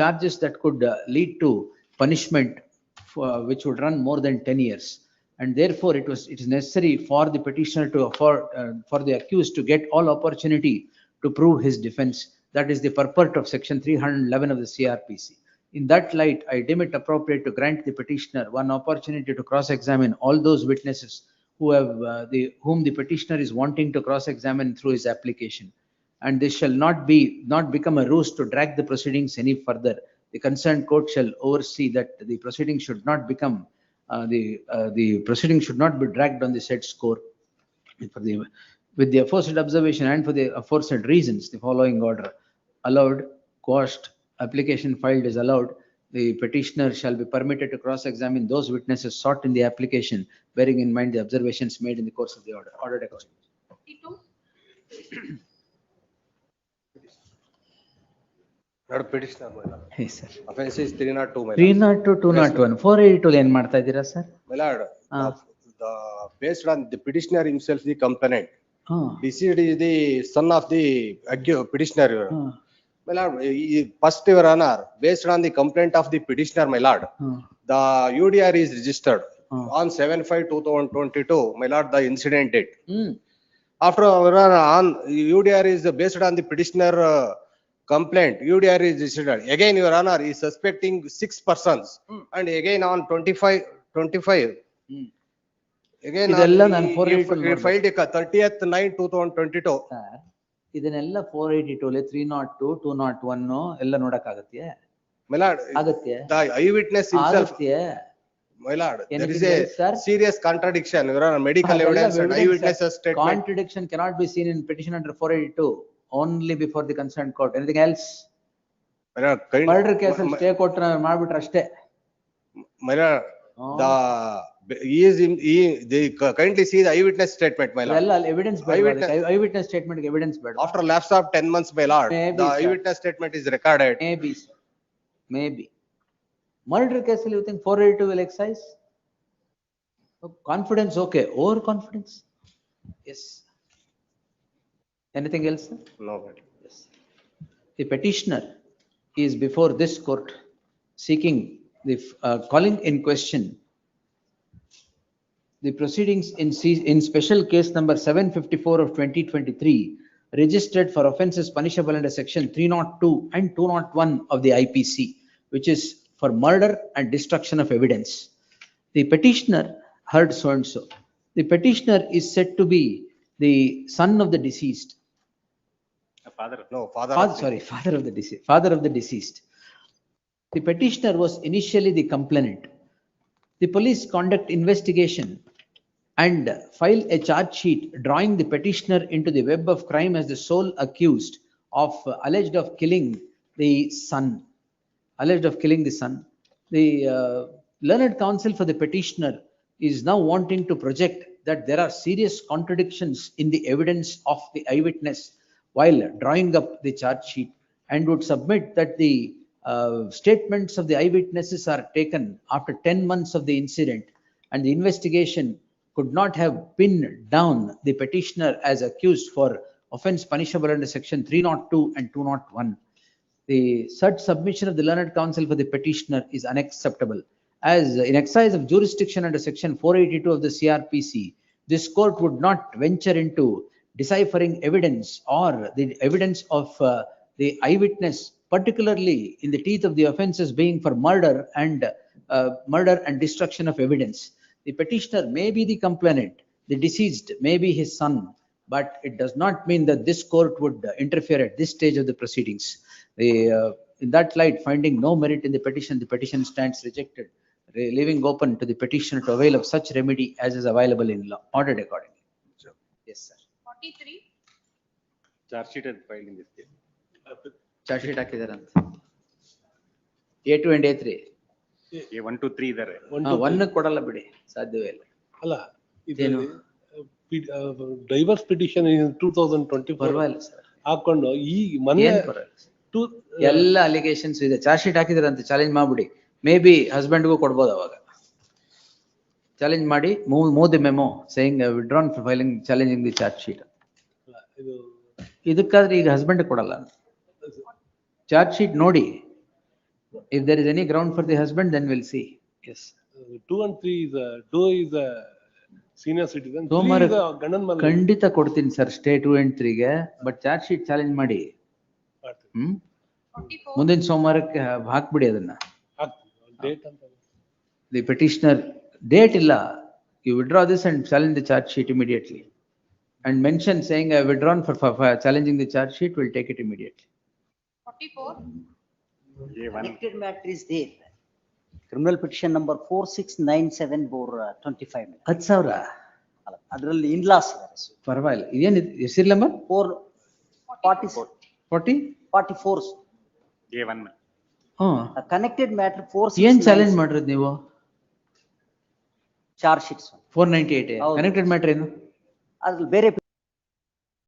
charges that could lead to punishment which would run more than 10 years. And therefore it is necessary for the petitioner for the accused to get all opportunity to prove his defense. That is the purport of section 311 of the CRPC. In that light, I deem it appropriate to grant the petitioner one opportunity to cross-examine all those witnesses whom the petitioner is wanting to cross-examine through his application. And this shall not become a ruse to drag the proceedings any further. The concerned court shall oversee that the proceedings should not become the proceeding should not be dragged on the said score. With the aforesaid observation and for the aforesaid reasons, the following order: allowed, quashed, application filed is allowed. The petitioner shall be permitted to cross-examine those witnesses sought in the application, bearing in mind the observations made in the course of the order. Ordered accordingly. 52. Not petitioner, my lord. Yes, sir. Offense is 302, my lord. 302, 201, 482 ಏನ್ ಮಾಡ್ತಾ ಇದ್ದೀರಾ sir? My lord, based on the petitioner himself, the complainant. Deceased is the son of the petitioner. My lord, first, your honor, based on the complaint of the petitioner, my lord, the UDR is registered on 7/5/2022, my lord, the incident date. After on UDR is based on the petitioner complaint, UDR is registered. Again, your honor, is suspecting 6 persons, and again on 25, Again, ಇದೆಲ್ಲ he- ನಾನು he 482 filed 30th-9/2022. Sir ಇದನ್ನೆಲ್ಲ 482 302 201 ಎಲ್ಲ ನೋಡಕ್ಕಾಗತ್ತೆ My lord, ಆಗತ್ತೆ the eyewitness himself, ಆಗತ್ತೆ my lord, there is Anything else, sir? a serious contradiction, Your Honor, medical evidence and eyewitnesses statement. Contradiction cannot be seen in petition under 482 only before the concerned court. Anything else? My lord, Murder case ಅಲ್ಲಿ stay ಕೊಟ್ರೆ ಮಾಡ್ಬಿಟ್ರೆ ಅಷ್ಟೇ. My lord, they kindly see the eyewitness statement, my lord. ಎಲ್ಲ evidence ಬೇಡ ಐವಿಟ್ನೆಸ್ statement ಗೆ evidence ಬೇಡ. After lapse of 10 months, my lord, Maybe, the sir. eyewitness statement is recorded. Maybe. Murder case you think 482 will excise? Confidence, okay. Over confidence? Yes. Anything else? Sir? No. Yes. The petitioner is before this court seeking the calling in question the proceedings in special case number 754 of 2023 registered for offences punishable under section 302 and 201 of the IPC, which is for murder and destruction of evidence. The petitioner heard so and so. The petitioner is said to be the son of the deceased. Father of the deceased. The petitioner was initially the complainant. The police conduct investigation and file a charge sheet drawing the petitioner into the web of crime as the sole accused of alleged of killing the son. The learned counsel for the petitioner is now wanting to project that there are serious contradictions in the evidence of the eyewitness while drawing up the charge sheet, and would submit that the statements of the eyewitnesses are taken after 10 months of the incident, and the investigation could not have pinned down the petitioner as accused for offence punishable under section 302 and 201. The such submission of the learned counsel for the petitioner is unacceptable, as in exercise of jurisdiction under section 482 of the CRPC, this court would not venture into deciphering evidence or the evidence of the eyewitness, particularly in the teeth of the offences being for murder and destruction of evidence. The petitioner may be the complainant, the deceased may be his son, but it does not mean that this court would interfere at this stage of the proceedings. In that light, finding no merit in the petition stands rejected, leaving open to the petitioner to avail of such remedy as is available in law. Ordered accordingly. Yes, sir. 43. Charge sheet is filed in this case. Charge sheet ಹಾಕಿದಾರಂತೆ. A2 and A3. A1 to 3 ಇದಾರೆ. 1 ಕೊಡಲ್ಲ ಬಿಡಿ, ಸಾಧ್ಯವೇ ಇಲ್ಲ. ಅಲ್ಲ ಇದು divorce petition 2024 ಪರವಾಗಿಲ್ಲ sir ಹಾಕೊಂಡು ಈ ಮೊನ್ನೆ ಎಲ್ಲ ಅಲಿಗೇಷನ್ಸ್ ಇದೆ. ಚಾರ್ಜ್ ಶೀಟ್ ಹಾಕಿದ್ರಂತೆ, ಚಾಲೆಂಜ್ ಮಾಡ್ಬಿಡಿ. ಮೇ ಬಿ ಹಸ್ಬೆಂಡ್ಗೂ ಕೊಡ್ಬೋದು ಅವಾಗ. ಚಾಲೆಂಜ್ ಮಾಡಿ move the memo saying withdrawn for filing challenging the charge sheet. ಇದಕ್ಕಾದ್ರೆ ಈಗ ಹಸ್ಬೆಂಡ್ ಕೊಡಲ್ಲ. ಚಾರ್ಜ್ ಶೀಟ್ ನೋಡಿ, if there is any ground for the husband, then we'll see. Yes. 2 and 3 is a senior citizen. ಖಂಡಿತ ಕೊಡ್ತೀನಿ sir stay 2 and 3 ಗೆ, but charge sheet challenge ಮಾಡಿ. ಮುಂದಿನ ಸೋಮವಾರಕ್ಕೆ ಹಾಕ್ಬಿಡಿ ಅದನ್ನ. ದಿ ಪೆಟಿಷನರ್ ಡೇಟ್ ಇಲ್ಲ, you withdraw this and challenge the charge sheet immediately, and mention saying I withdrawn for challenging the charge sheet, will take it immediately. 44. Connected matter is there. Criminal petition number 4697/25. 10,000 ಅದರಲ್ಲಿ in-laws ಇದ್ದಾರೆ. ಪರವಾಗಿಲ್ಲ. ಇದೇನು ಹೆಸರು number 44. A1. Connected matter 4. ಏನ್ challenge ಮಾಡಿರೋದು ನೀವು? Charge sheets 498. Connected matter ಏನು? ಅದ್ರಲ್ಲಿ ಬೇರೆ